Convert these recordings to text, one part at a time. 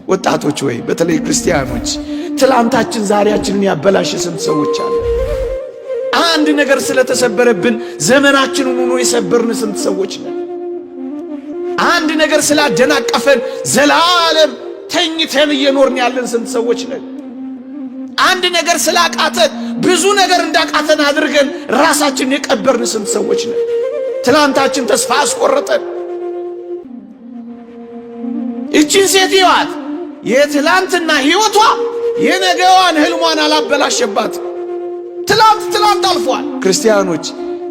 ወጣቶች ወይ በተለይ ክርስቲያኖች ትላንታችን ዛሬያችንን ያበላሸ ስንት ሰዎች አለ። አንድ ነገር ስለተሰበረብን ዘመናችንን ሆኖ የሰበርን ስንት ሰዎች ነን። አንድ ነገር ስላደናቀፈን ዘላለም ተኝተን እየኖርን ያለን ስንት ሰዎች ነን። አንድ ነገር ስላቃተን ብዙ ነገር እንዳቃተን አድርገን ራሳችንን የቀበርን ስንት ሰዎች ነን። ትላንታችን ተስፋ አስቆረጠን። እቺን ሴት ይዋት የትላንትና ህይወቷ የነገዋን ህልሟን አላበላሸባት። ትላንት አልፏል። ክርስቲያኖች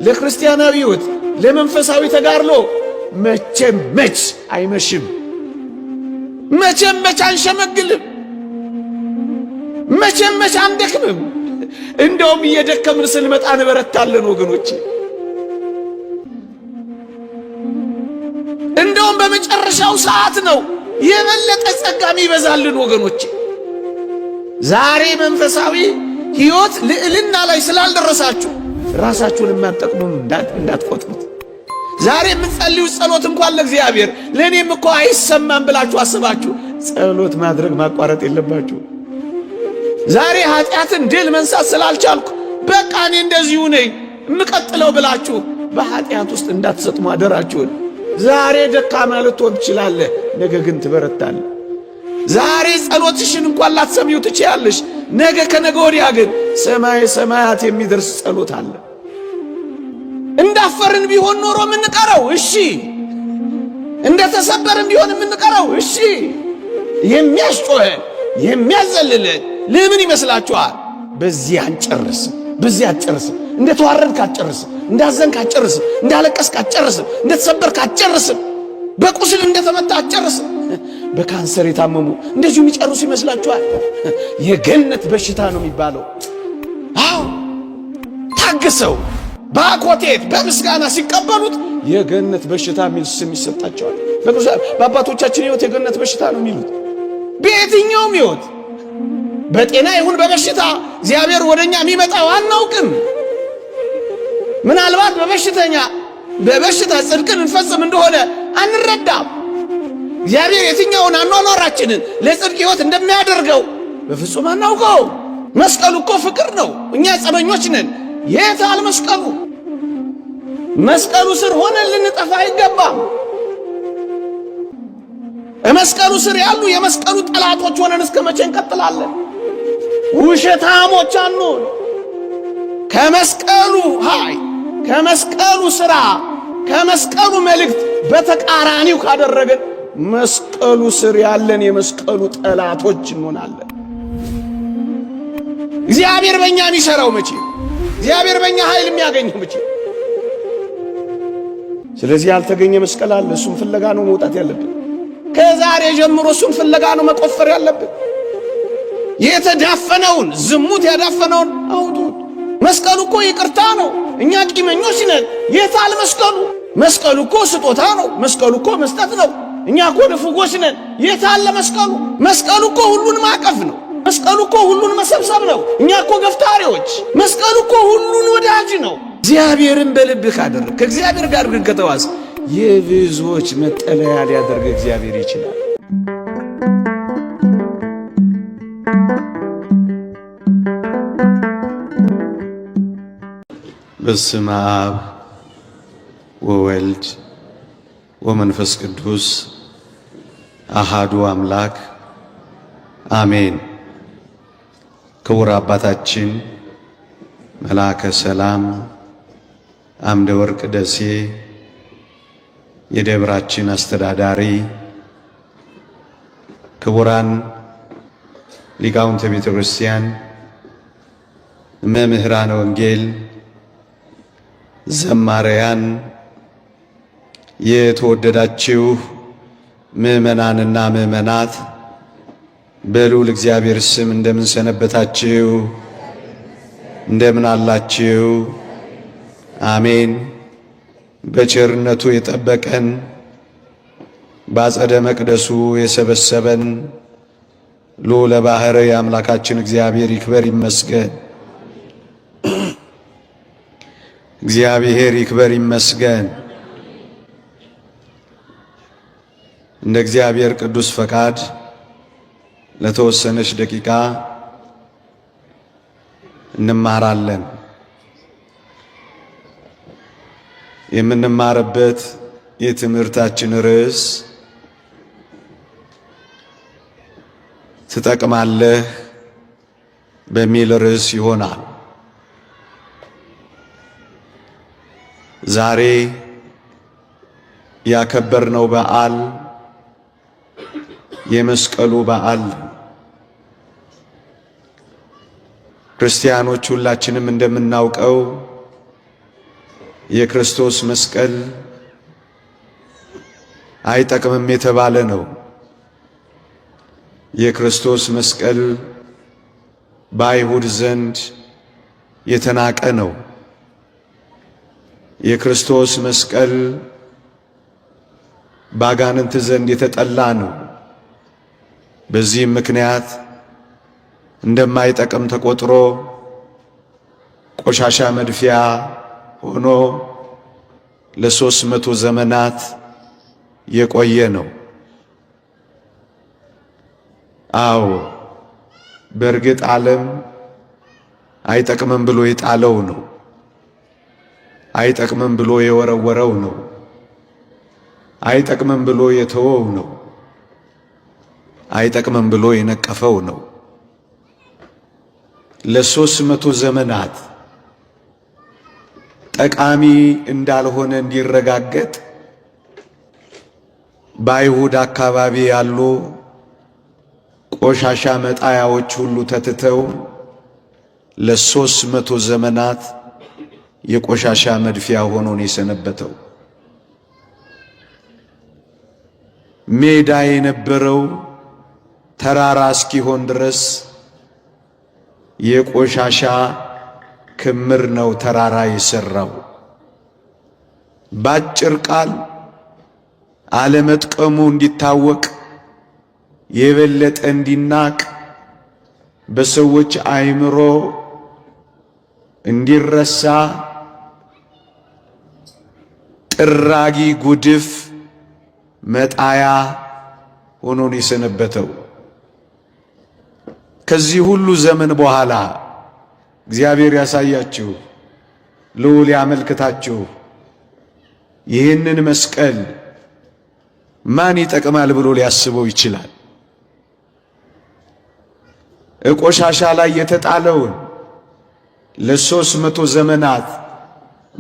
ለክርስቲያናዊ ህይወት ለመንፈሳዊ ተጋድሎ መቼም መች አይመሽም። መቼም መች አንሸመግልም። መቼም መች አንደክምም። እንደውም እየደከምን ስንመጣ እንበረታለን ወገኖቼ። እንደውም በመጨረሻው ሰዓት ነው የበለጠ ጸጋም ይበዛልን ወገኖቼ። ዛሬ መንፈሳዊ ህይወት ልዕልና ላይ ስላልደረሳችሁ ራሳችሁን የማትጠቅሙም እንዳትቆጥሩት። ዛሬ የምትጸልዩ ጸሎት እንኳን ለእግዚአብሔር ለእኔም እኮ አይሰማም ብላችሁ አስባችሁ ጸሎት ማድረግ ማቋረጥ የለባችሁ። ዛሬ ኃጢአትን ድል መንሳት ስላልቻልኩ በቃ እኔ እንደዚሁ ነኝ የምቀጥለው ብላችሁ በኃጢአት ውስጥ እንዳትሰጥሙ አደራችሁን። ዛሬ ደካማ ልትሆን ትችላለህ፣ ነገ ግን ትበረታለህ። ዛሬ ጸሎትሽን እንኳን ላትሰሚው ትችያለሽ፣ ነገ ከነገ ወዲያ ግን ሰማይ ሰማያት የሚደርስ ጸሎት አለ። እንዳፈርን ቢሆን ኖሮ የምንቀረው እሺ፣ እንደተሰበርን ቢሆን የምንቀረው እሺ። የሚያስጮኸን የሚያዘልለን ለምን ይመስላችኋል? በዚህ አንጨርስም፣ በዚህ አትጨርስም። እንደተዋረድክ አትጨርስም፣ እንዳዘንክ አትጨርስም፣ እንዳለቀስክ አትጨርስም፣ እንደተሰበርክ አትጨርስም፣ በቁስል እንደተመታ አትጨርስም። በካንሰር የታመሙ እንደዚሁ የሚጨርሱ ይመስላችኋል? የገነት በሽታ ነው የሚባለው። አዎ ታግሰው በአኮቴት በምስጋና ሲቀበሉት የገነት በሽታ የሚል ስም ይሰጣቸዋል። በአባቶቻችን ሕይወት የገነት በሽታ ነው የሚሉት። በየትኛውም ሕይወት በጤና ይሁን በበሽታ እግዚአብሔር ወደኛ የሚመጣው አናውቅም። ምናልባት በበሽታ ጽድቅን እንፈጽም እንደሆነ አንረዳም። እግዚአብሔር የትኛውን አኗኗራችንን ለጽድቅ ሕይወት እንደሚያደርገው በፍጹም አናውቀው። መስቀሉ እኮ ፍቅር ነው። እኛ ጸበኞች ነን። የታል መስቀሉ? መስቀሉ ስር ሆነን ልንጠፋ አይገባም። መስቀሉ ስር ያሉ የመስቀሉ ጠላቶች ሆነን እስከ መቼ እንቀጥላለን? ውሸታሞች አንሁን። ከመስቀሉ ኃይል፣ ከመስቀሉ ሥራ፣ ከመስቀሉ መልእክት በተቃራኒው ካደረገን መስቀሉ ስር ያለን የመስቀሉ ጠላቶች እንሆናለን። እግዚአብሔር በእኛ የሚሠራው መቼ? እግዚአብሔር በእኛ ኃይል የሚያገኘው መቼ? ስለዚህ ያልተገኘ መስቀል አለ። እሱን ፍለጋ ነው መውጣት ያለብን። ከዛሬ ጀምሮ እሱን ፍለጋ ነው መቆፈር ያለብን። የተዳፈነውን ዝሙት ያዳፈነውን አውጡት። መስቀሉ እኮ ይቅርታ ነው። እኛ ቂመኞች ነን። የታል መስቀሉ? መስቀሉ እኮ ስጦታ ነው። መስቀሉ እኮ መስጠት ነው። እኛ እኮ ንፉጎች ነን። የታለ መስቀሉ? መስቀሉ እኮ ሁሉን ማቀፍ ነው። መስቀሉ እኮ ሁሉን መሰብሰብ ነው። እኛ እኮ ገፍታሪዎች። መስቀሉ እኮ ሁሉን ወዳጅ ነው። እግዚአብሔርን በልብህ ካደረግ ከእግዚአብሔር ጋር ግን ከተዋስ የብዙዎች መጠለያ ሊያደርግ እግዚአብሔር ይችላል። በስመ አብ ወወልድ ወመንፈስ ቅዱስ አሃዱ አምላክ አሜን። ክቡር አባታችን መልአከ ሰላም አምደ ወርቅ ደሴ የደብራችን አስተዳዳሪ፣ ክቡራን ሊቃውንተ ቤተ ክርስቲያን፣ መምህራነ ወንጌል፣ ዘማሪያን፣ የተወደዳችሁ ምእመናንና ምእመናት በልዑል እግዚአብሔር ስም እንደምን ሰነበታችሁ? እንደምን አላችሁ? አሜን። በቸርነቱ የጠበቀን በአጸደ መቅደሱ የሰበሰበን ልዑለ ባሕርይ አምላካችን እግዚአብሔር ይክበር ይመስገን። እግዚአብሔር ይክበር ይመስገን። እንደ እግዚአብሔር ቅዱስ ፈቃድ ለተወሰነች ደቂቃ እንማራለን። የምንማርበት የትምህርታችን ርዕስ ትጠቅማለህ በሚል ርዕስ ይሆናል። ዛሬ ያከበርነው በዓል የመስቀሉ በዓል። ክርስቲያኖች ሁላችንም እንደምናውቀው የክርስቶስ መስቀል አይጠቅምም የተባለ ነው። የክርስቶስ መስቀል በአይሁድ ዘንድ የተናቀ ነው። የክርስቶስ መስቀል በአጋንንት ዘንድ የተጠላ ነው። በዚህም ምክንያት እንደማይጠቅም ተቆጥሮ ቆሻሻ መድፊያ ሆኖ ለ300 ዘመናት የቆየ ነው። አዎ በእርግጥ ዓለም አይጠቅምም ብሎ የጣለው ነው። አይጠቅምም ብሎ የወረወረው ነው። አይጠቅምም ብሎ የተወው ነው። አይጠቅምም ብሎ የነቀፈው ነው። ለ300 ዘመናት ጠቃሚ እንዳልሆነ እንዲረጋገጥ በአይሁድ አካባቢ ያሉ ቆሻሻ መጣያዎች ሁሉ ተትተው ለ300 ዘመናት የቆሻሻ መድፊያ ሆኖ ነው የሰነበተው። ሜዳ የነበረው ተራራ እስኪሆን ድረስ የቆሻሻ ክምር ነው ተራራ የሰራው። ባጭር ቃል አለመጥቀሙ እንዲታወቅ የበለጠ እንዲናቅ በሰዎች አእምሮ እንዲረሳ ጥራጊ ጉድፍ መጣያ ሆኖ ነው የሰነበተው። ከዚህ ሁሉ ዘመን በኋላ እግዚአብሔር ያሳያችሁ፣ ልዑል ያመልክታችሁ። ይህንን መስቀል ማን ይጠቅማል ብሎ ሊያስበው ይችላል? ቆሻሻ ላይ የተጣለውን ለ300 ዘመናት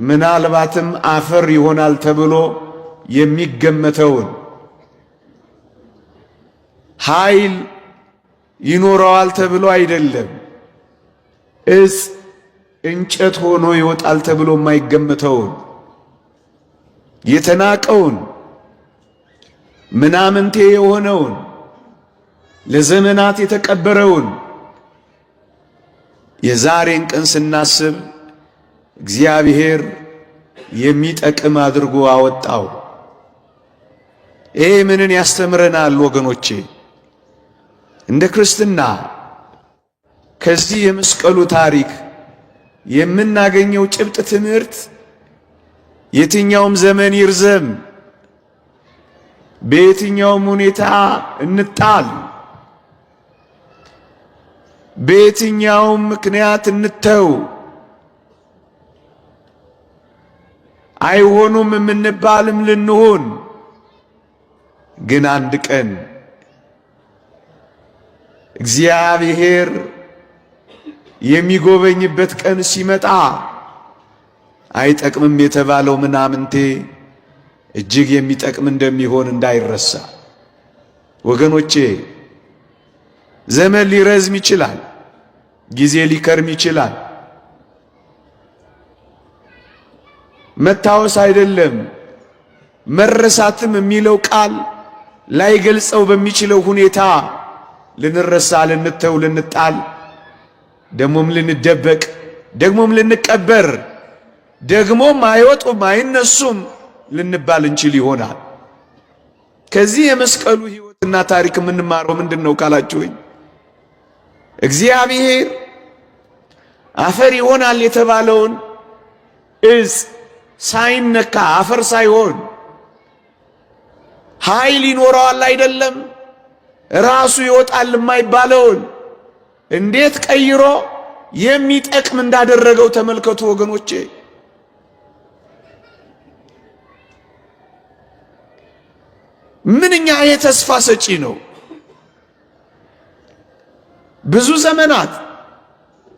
ምናልባትም አፈር ይሆናል ተብሎ የሚገመተውን ኃይል ይኖረዋል ተብሎ አይደለም፣ እጽ እንጨት ሆኖ ይወጣል ተብሎ የማይገመተውን የተናቀውን ምናምንቴ የሆነውን ለዘመናት የተቀበረውን የዛሬን ቀን ስናስብ እግዚአብሔር የሚጠቅም አድርጎ አወጣው። ይሄ ምንን ያስተምረናል ወገኖቼ? እንደ ክርስትና ከዚህ የመስቀሉ ታሪክ የምናገኘው ጭብጥ ትምህርት የትኛውም ዘመን ይርዘም፣ በየትኛውም ሁኔታ እንጣል፣ በየትኛውም ምክንያት እንተው፣ አይሆኑም የምንባልም ልንሆን፣ ግን አንድ ቀን እግዚአብሔር የሚጎበኝበት ቀን ሲመጣ አይጠቅምም የተባለው ምናምንቴ እጅግ የሚጠቅም እንደሚሆን እንዳይረሳ ወገኖቼ። ዘመን ሊረዝም ይችላል፣ ጊዜ ሊከርም ይችላል። መታወስ አይደለም መረሳትም የሚለው ቃል ላይገልጸው በሚችለው ሁኔታ ልንረሳ፣ ልንተው፣ ልንጣል፣ ደግሞም ልንደበቅ፣ ደግሞም ልንቀበር፣ ደግሞም አይወጡም አይነሱም ልንባል እንችል ይሆናል። ከዚህ የመስቀሉ ሕይወትና ታሪክ የምንማረው ምንድነው ካላችሁኝ፣ እግዚአብሔር አፈር ይሆናል የተባለውን እጽ ሳይነካ አፈር ሳይሆን ኃይል ይኖረዋል አይደለም፣ ራሱ ይወጣል የማይባለውን እንዴት ቀይሮ የሚጠቅም እንዳደረገው ተመልከቱ ወገኖቼ። ምንኛ ይሄ ተስፋ ሰጪ ነው። ብዙ ዘመናት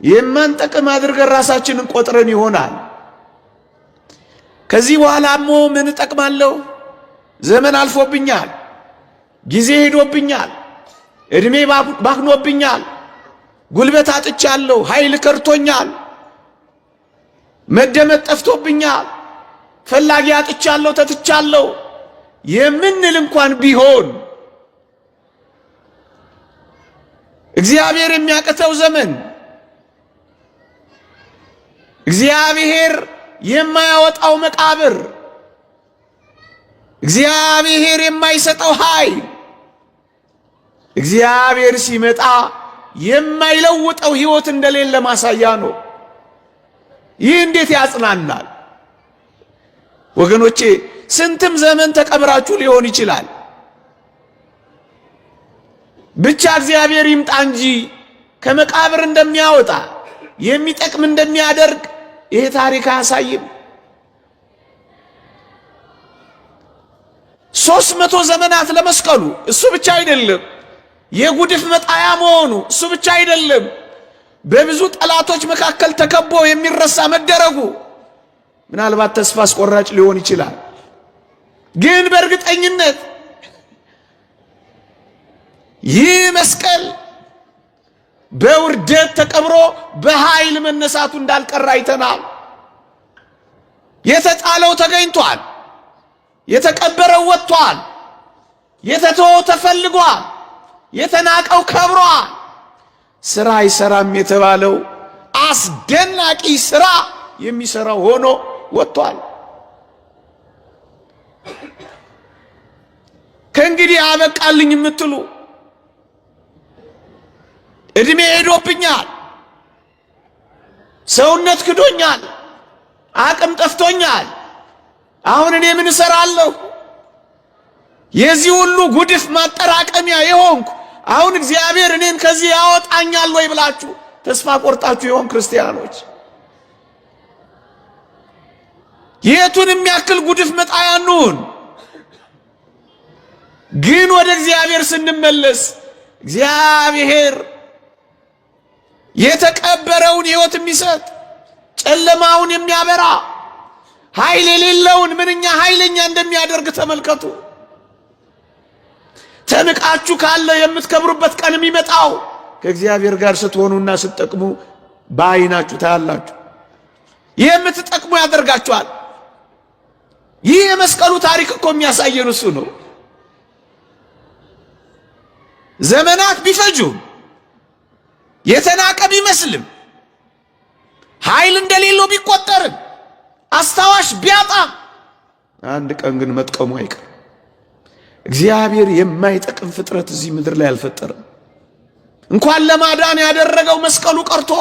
የማንጠቅም አድርገን ራሳችንን ቆጥረን ይሆናል። ከዚህ በኋላሞ ምን እጠቅማለሁ? ዘመን አልፎብኛል፣ ጊዜ ሄዶብኛል፣ እድሜ ባክኖብኛል፣ ጉልበት አጥቻለሁ፣ ኃይል ከርቶኛል፣ መደመጥ ጠፍቶብኛል፣ ፈላጊ አጥቻለሁ፣ ተትቻለሁ የምንል እንኳን ቢሆን እግዚአብሔር የሚያቅተው ዘመን፣ እግዚአብሔር የማያወጣው መቃብር፣ እግዚአብሔር የማይሰጠው ኃይል፣ እግዚአብሔር ሲመጣ የማይለውጠው ሕይወት እንደሌለ ማሳያ ነው። ይህ እንዴት ያጽናናል ወገኖቼ! ስንትም ዘመን ተቀብራችሁ ሊሆን ይችላል። ብቻ እግዚአብሔር ይምጣ እንጂ ከመቃብር እንደሚያወጣ የሚጠቅም እንደሚያደርግ ይሄ ታሪክ አያሳይም? 300 ዘመናት ለመስቀሉ እሱ ብቻ አይደለም። የጉድፍ መጣያ መሆኑ እሱ ብቻ አይደለም። በብዙ ጠላቶች መካከል ተከቦ የሚረሳ መደረጉ ምናልባት ተስፋ አስቆራጭ ሊሆን ይችላል። ግን በእርግጠኝነት ይህ መስቀል በውርደት ተቀብሮ በኃይል መነሳቱ እንዳልቀረ አይተናል። የተጣለው ተገኝቷል፣ የተቀበረው ወጥቷል፣ የተተወው ተፈልጓል፣ የተናቀው ከብሯል። ስራ አይሰራም የተባለው አስደናቂ ስራ የሚሰራው ሆኖ ወጥቷል። ከእንግዲህ አበቃልኝ የምትሉ እድሜ ሄዶብኛል፣ ሰውነት ክዶኛል፣ አቅም ጠፍቶኛል፣ አሁን እኔ ምን እሰራለሁ? የዚህ ሁሉ ጉድፍ ማጠራቀሚያ የሆንኩ አሁን እግዚአብሔር እኔን ከዚህ ያወጣኛል ወይ ብላችሁ ተስፋ ቆርጣችሁ የሆን ክርስቲያኖች የቱን የሚያክል ጉድፍ መጣያ እንሁን፣ ግን ወደ እግዚአብሔር ስንመለስ እግዚአብሔር የተቀበረውን ሕይወት የሚሰጥ ጨለማውን የሚያበራ ኃይል የሌለውን ምንኛ ኃይለኛ እንደሚያደርግ ተመልከቱ። ተንቃችሁ ካለ የምትከብሩበት ቀን የሚመጣው ከእግዚአብሔር ጋር ስትሆኑና ስትጠቅሙ በዓይናችሁ ታያላችሁ። የምትጠቅሙ ያደርጋችኋል። ይህ የመስቀሉ ታሪክ እኮ የሚያሳየን እሱ ነው። ዘመናት ቢፈጁም የተናቀ ቢመስልም ኃይል እንደሌለው ቢቆጠርም አስታዋሽ ቢያጣም አንድ ቀን ግን መጥቀሙ አይቀርም። እግዚአብሔር የማይጠቅም ፍጥረት እዚህ ምድር ላይ አልፈጠረም። እንኳን ለማዳን ያደረገው መስቀሉ ቀርቶ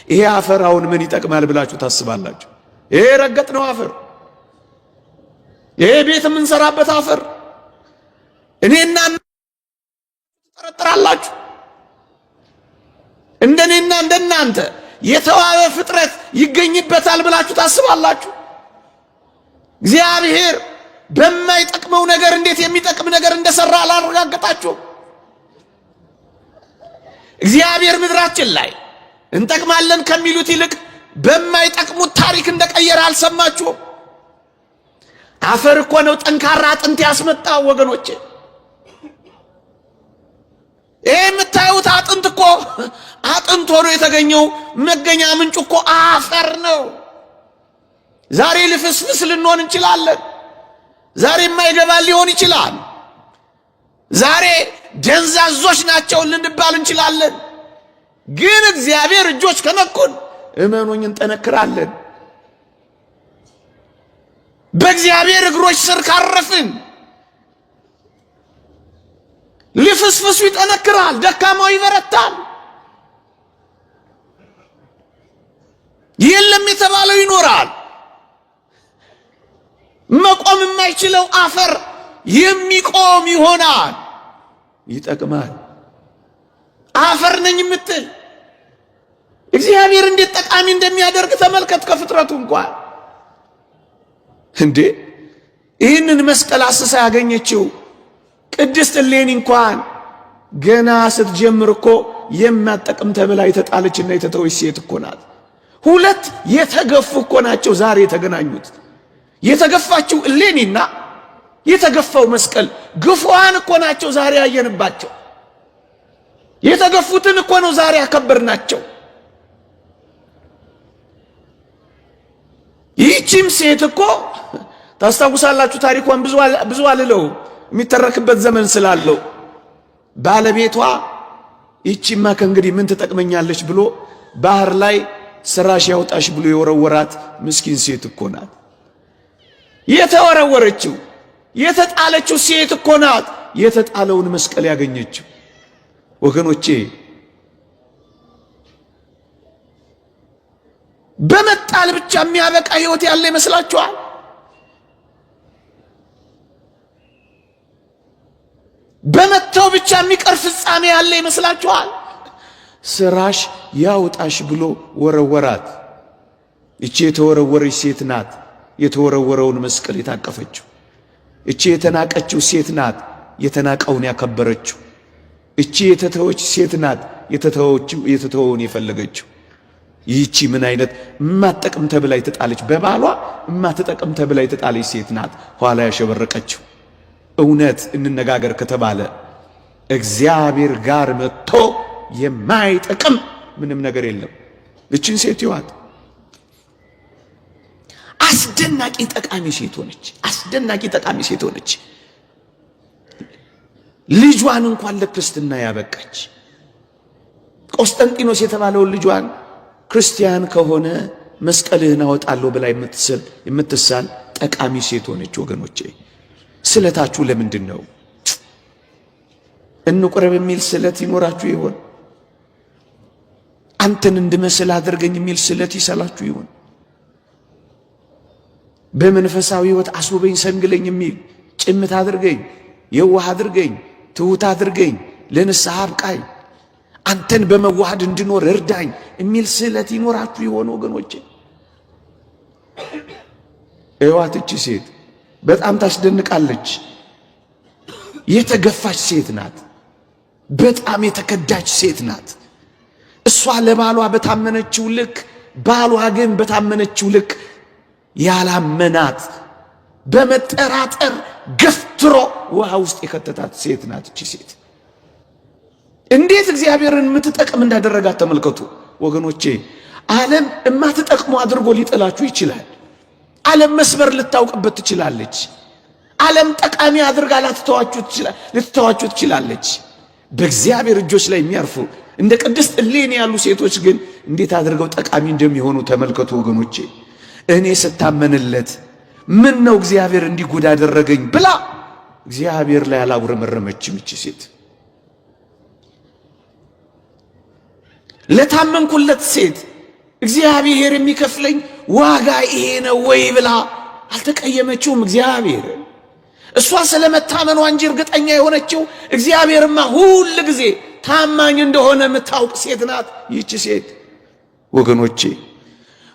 ይሄ አፈር አሁን ምን ይጠቅማል ብላችሁ ታስባላችሁ? ይሄ ረገጥነው አፈር፣ ይሄ ቤት የምንሰራበት አፈር እኔና ትጠረጥራላችሁ? እንደኔና እንደናንተ የተዋበ ፍጥረት ይገኝበታል ብላችሁ ታስባላችሁ? እግዚአብሔር በማይጠቅመው ነገር እንዴት የሚጠቅም ነገር እንደሰራ አላረጋገጣችሁ? እግዚአብሔር ምድራችን ላይ እንጠቅማለን ከሚሉት ይልቅ በማይጠቅሙት ታሪክ እንደቀየረ አልሰማችሁም? አፈር እኮ ነው ጠንካራ አጥንት ያስመጣው ወገኖቼ። ይሄ የምታዩት አጥንት እኮ አጥንት ሆኖ የተገኘው መገኛ ምንጩ እኮ አፈር ነው። ዛሬ ልፍስፍስ ልንሆን እንችላለን። ዛሬ የማይገባ ሊሆን ይችላል። ዛሬ ደንዛዞች ናቸው ልንባል እንችላለን። ግን እግዚአብሔር እጆች ከነኩን እመኑኝ እንጠነክራለን። በእግዚአብሔር እግሮች ስር ካረፍን ልፍስፍሱ ይጠነክራል፣ ደካማው ይበረታል። የለም የተባለው ይኖራል። መቆም የማይችለው አፈር የሚቆም ይሆናል። ይጠቅማል። አፈር ነኝ የምትል እግዚአብሔር እንዴት ጠቃሚ እንደሚያደርግ ተመልከት። ከፍጥረቱ እንኳን እንዴ ይህንን መስቀል አስሳ ያገኘችው ቅድስት እሌኒ እንኳን ገና ስትጀምር እኮ የማትጠቅም ተብላ የተጣለችና የተተወች ሴት እኮ ናት። ሁለት የተገፉ እኮ ናቸው ዛሬ የተገናኙት። የተገፋችው እሌኒና የተገፋው መስቀል ግፉዋን እኮ ናቸው ዛሬ ያየንባቸው። የተገፉትን እኮ ነው ዛሬ ያከበርናቸው። ይህችም ሴት እኮ ታስታውሳላችሁ፣ ታሪኳን ብዙ አልለው የሚተረክበት ዘመን ስላለው ባለቤቷ ይህቺማ ከእንግዲህ ምን ትጠቅመኛለች ብሎ ባህር ላይ ስራሽ ያውጣሽ ብሎ የወረወራት ምስኪን ሴት እኮ ናት። የተወረወረችው የተጣለችው ሴት እኮ ናት የተጣለውን መስቀል ያገኘችው። ወገኖቼ በመጣል ብቻ የሚያበቃ ህይወት ያለ ይመስላችኋል? በመተው ብቻ የሚቀር ፍጻሜ ያለ ይመስላችኋል? ስራሽ ያውጣሽ ብሎ ወረወራት። እቺ የተወረወረች ሴት ናት የተወረወረውን መስቀል የታቀፈችው። እቺ የተናቀችው ሴት ናት የተናቀውን ያከበረችው። እቺ የተተወች ሴት ናት የተተወውን የፈለገችው። ይህቺ ምን አይነት እማትጠቅም ተብላ የተጣለች፣ በባሏ እማትጠቅም ተብላ የተጣለች ሴት ናት ኋላ ያሸበረቀችው። እውነት እንነጋገር ከተባለ እግዚአብሔር ጋር መጥቶ የማይጠቅም ምንም ነገር የለም። እቺን ሴት ይዋት አስደናቂ ጠቃሚ ሴት ሆነች። አስደናቂ ጠቃሚ ሴት ሆነች። ልጇን እንኳን ለክርስትና ያበቃች። ቆስጠንጢኖስ የተባለውን ልጇን ክርስቲያን ከሆነ መስቀልህን አወጣለሁ ብላ የምትሳል ጠቃሚ ሴት ሆነች። ወገኖቼ ስለታችሁ ለምንድን ነው? እንቁረብ የሚል ስለት ይኖራችሁ ይሆን? አንተን እንድመስል አድርገኝ የሚል ስለት ይሰላችሁ ይሆን? በመንፈሳዊ ሕይወት አስውበኝ ሰንግለኝ የሚል ጭምት አድርገኝ፣ የዋህ አድርገኝ፣ ትሑት አድርገኝ፣ ለንስሐ አብቃኝ፣ አንተን በመዋሃድ እንድኖር እርዳኝ የሚል ስለት ይኖራችሁ ይሆን? ወገኖቼ እዋትች ሴት በጣም ታስደንቃለች። የተገፋች ሴት ናት። በጣም የተከዳች ሴት ናት። እሷ ለባሏ በታመነችው ልክ፣ ባሏ ግን በታመነችው ልክ ያላመናት፣ በመጠራጠር ገፍትሮ ውሃ ውስጥ የከተታት ሴት ናት። እቺ ሴት እንዴት እግዚአብሔርን የምትጠቅም እንዳደረጋት ተመልከቱ ወገኖቼ። ዓለም የማትጠቅሙ አድርጎ ሊጥላችሁ ይችላል። ዓለም መስበር ልታውቅበት ትችላለች። ዓለም ጠቃሚ አድርጋ ልትተዋችሁ ትችላለች። በእግዚአብሔር እጆች ላይ የሚያርፉ እንደ ቅድስት እሌኒ ያሉ ሴቶች ግን እንዴት አድርገው ጠቃሚ እንደሚሆኑ ተመልከቱ ወገኖቼ። እኔ ስታመንለት ምን ነው እግዚአብሔር እንዲጉድ አደረገኝ ብላ እግዚአብሔር ላይ አላጉረመረመችም። እቺ ሴት ለታመንኩለት ሴት እግዚአብሔር የሚከፍለኝ ዋጋ ይሄ ነው ወይ ብላ አልተቀየመችውም። እግዚአብሔር እሷ ስለመታመኗ እንጂ እርግጠኛ የሆነችው እግዚአብሔርማ ሁል ጊዜ ታማኝ እንደሆነ የምታውቅ ሴት ናት ይህች ሴት ወገኖቼ።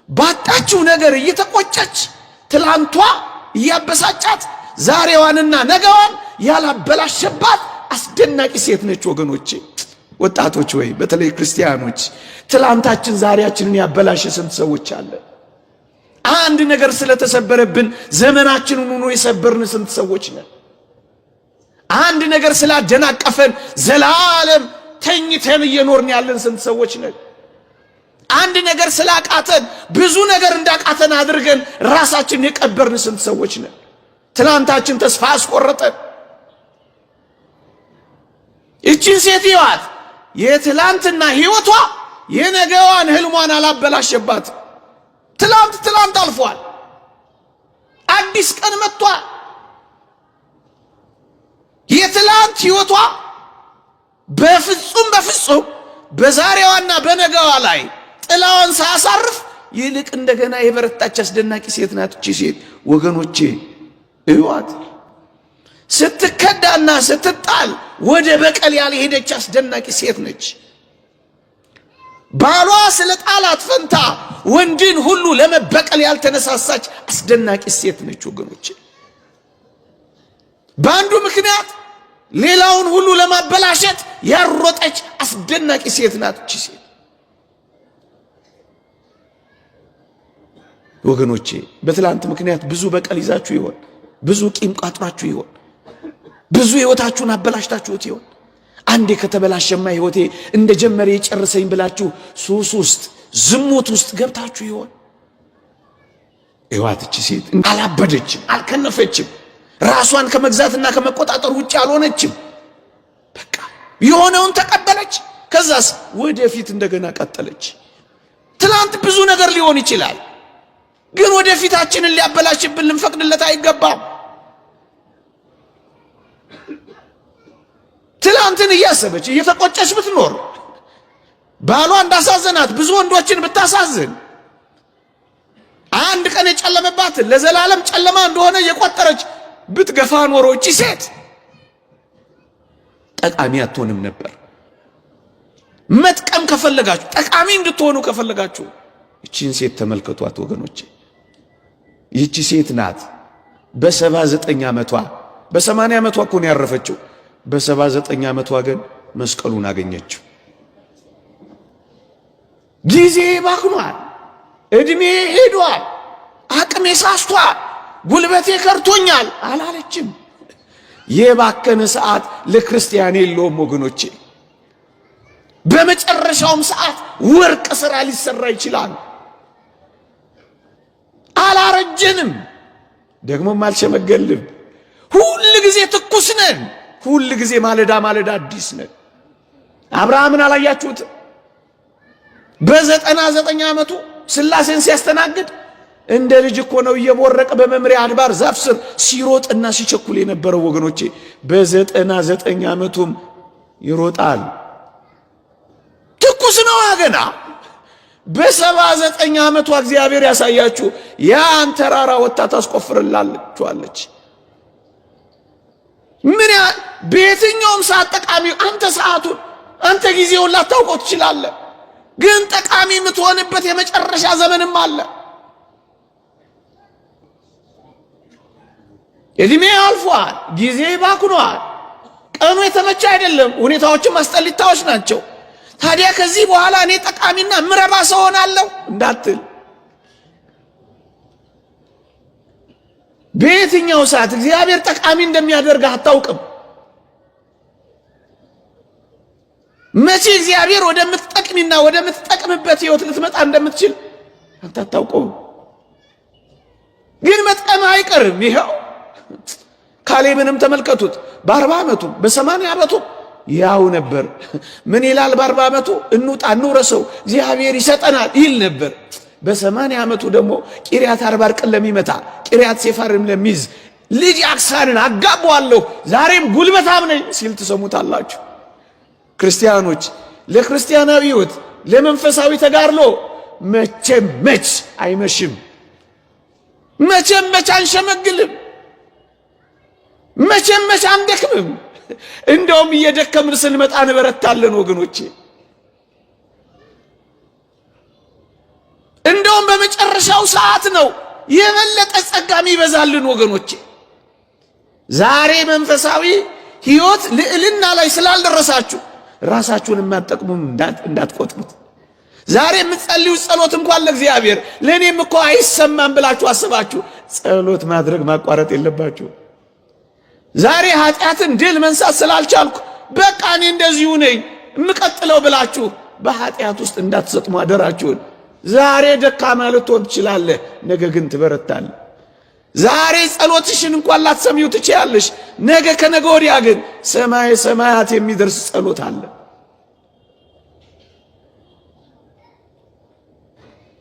ባጣችው ነገር እየተቆጨች ትላንቷ እያበሳጫት ዛሬዋንና ነገዋን ያላበላሸባት አስደናቂ ሴት ነች ወገኖቼ። ወጣቶች ወይ በተለይ ክርስቲያኖች ትላንታችን ዛሬያችንን ያበላሸ ስንት ሰዎች አለ። አንድ ነገር ስለተሰበረብን ዘመናችንን ሆኖ የሰበርን ስንት ሰዎች ነን። አንድ ነገር ስላደናቀፈን ዘላለም ተኝተን እየኖርን ያለን ስንት ሰዎች ነን። አንድ ነገር ስላቃተን ብዙ ነገር እንዳቃተን አድርገን ራሳችንን የቀበርን ስንት ሰዎች ነን። ትላንታችን ተስፋ አስቆረጠን። እቺን ሴት ይዋት የትላንትና ህይወቷ የነገዋን ህልሟን አላበላሸባት። ትላንት አልፏል። አዲስ ቀን መጥቷል። የትላንት ህይወቷ በፍጹም በዛሬዋና በነገዋ ላይ ጥላዋን ሳያሳርፍ ይልቅ እንደገና የበረታች አስደናቂ ሴት ናት እቺ ሴት ወገኖቼ። እዩዋት። ስትከዳና ስትጣል ወደ በቀል ያልሄደች አስደናቂ ሴት ነች። ባሏ ስለ ጣላት ፈንታ ወንድን ሁሉ ለመበቀል ያልተነሳሳች አስደናቂ ሴት ነች ወገኖች። በአንዱ ምክንያት ሌላውን ሁሉ ለማበላሸት ያሮጠች አስደናቂ ሴት ናት እቺ ሴት። ወገኖቼ በትላንት ምክንያት ብዙ በቀል ይዛችሁ ይሆን? ብዙ ቂም ቋጥራችሁ ይሆን? ብዙ ህይወታችሁን አበላሽታችሁት ይሆን? አንዴ ከተበላሸማ ህይወቴ እንደጀመረ የጨረሰኝ ብላችሁ ሱስ ውስጥ ዝሙት ውስጥ ገብታችሁ ይሆን? እዋት እቺ ሴት አላበደችም፣ አልከነፈችም። ራሷን ከመግዛትና ከመቆጣጠር ውጭ አልሆነችም። በቃ የሆነውን ተቀበለች። ከዛስ ወደፊት እንደገና ቀጠለች። ትላንት ብዙ ነገር ሊሆን ይችላል፣ ግን ወደፊታችንን ሊያበላሽብን ልንፈቅድለት አይገባም። ትላንትን እያሰበች እየተቆጨች ብትኖር ባሏ እንዳሳዘናት ብዙ ወንዶችን ብታሳዝን አንድ ቀን የጨለመባትን ለዘላለም ጨለማ እንደሆነ የቆጠረች ብትገፋ ኖሮ እቺ ሴት ጠቃሚ አትሆንም ነበር። መጥቀም ከፈለጋችሁ ጠቃሚ እንድትሆኑ ከፈለጋችሁ እቺን ሴት ተመልከቷት ወገኖቼ። ይቺ ሴት ናት በ79 ዓመቷ በ80 ዓመቷ እኮ ነው ያረፈችው። በ79 ዓመቷ ግን መስቀሉን አገኘችው። ጊዜ ባክኗል፣ እድሜ ሄዷል፣ አቅሜ ሳስቷል፣ ጉልበቴ ከርቶኛል አላለችም። የባከነ ሰዓት ለክርስቲያን የለውም ወገኖቼ። በመጨረሻውም ሰዓት ወርቅ ሥራ ሊሰራ ይችላል። አላረጀንም፣ ደግሞም አልሸመገልም። ሁል ጊዜ ትኩስ ነን። ሁል ጊዜ ማለዳ ማለዳ አዲስ ነን። አብርሃምን አላያችሁት? በ99 ዓመቱ ሥላሴን ሲያስተናግድ እንደ ልጅ እኮ ነው እየቦረቀ በመምሪያ አድባር ዛፍ ስር ሲሮጥና ሲቸኩል የነበረው ወገኖቼ። በ99 ዓመቱም ይሮጣል። ትኩስ ነው ገና። በ79 ዓመቷ እግዚአብሔር ያሳያችሁ ያን ተራራ ወጣ ታስቆፍርላችኋለች። ምን ያ በየትኛውም ሰዓት ጠቃሚ አንተ ሰዓቱን አንተ ጊዜውን ላታውቀው ትችላለህ፣ ግን ጠቃሚ የምትሆንበት የመጨረሻ ዘመንም አለ። እድሜ አልፏል፣ ጊዜ ባክኗል፣ ቀኑ የተመቸ አይደለም፣ ሁኔታዎችም አስጠሊታዎች ናቸው። ታዲያ ከዚህ በኋላ እኔ ጠቃሚና ምረባ ሰው ሆናለሁ እንዳትል። በየትኛው ሰዓት እግዚአብሔር ጠቃሚ እንደሚያደርግ አታውቅም። መቼ እግዚአብሔር ወደምትጠቅሚና ወደምትጠቅምበት ህይወት ልትመጣ እንደምትችል አንተ አታውቀው። ግን መጥቀም አይቀርም። ይሄው ካሌብንም ተመልከቱት። በ40 ዓመቱ በ80 ዓመቱ ያው ነበር። ምን ይላል? በ40 ዓመቱ እንውጣ እንውረሰው እግዚአብሔር ይሰጠናል ይል ነበር። በ80 ዓመቱ ደግሞ ቂርያት አርባቅን ለሚመታ ቂርያት ሴፋርም ለሚይዝ ልጅ አክሳንን አጋባዋለሁ ዛሬም ጉልበታም ነኝ ሲል ትሰሙታላችሁ። ክርስቲያኖች ለክርስቲያናዊ ህይወት ለመንፈሳዊ ተጋድሎ መቼም መች አይመሽም፣ መቼም መች አንሸመግልም፣ መቼም መች አንደክምም። እንደውም እየደከምን ስንመጣ እንበረታለን ወገኖቼ። እንደውም በመጨረሻው ሰዓት ነው የበለጠ ጸጋም ይበዛልን ወገኖቼ። ዛሬ መንፈሳዊ ህይወት ልዕልና ላይ ስላልደረሳችሁ ራሳችሁን የማትጠቅሙም እንዳትቆጥሩት። ዛሬ የምትጸልዩ ጸሎት እንኳን ለእግዚአብሔር ለእኔም እኮ አይሰማም ብላችሁ አስባችሁ ጸሎት ማድረግ ማቋረጥ የለባችሁ። ዛሬ ኃጢአትን ድል መንሳት ስላልቻልኩ በቃ እኔ እንደዚሁ ነኝ የምቀጥለው ብላችሁ በኃጢአት ውስጥ እንዳትሰጥሙ አደራችሁን። ዛሬ ደካማ ልትሆን ትችላለህ፣ ነገ ግን ትበረታለህ። ዛሬ ጸሎትሽን እንኳን ላትሰሚው ትችያለሽ፣ ነገ ከነገ ወዲያ ግን ሰማይ ሰማያት የሚደርስ ጸሎት አለ።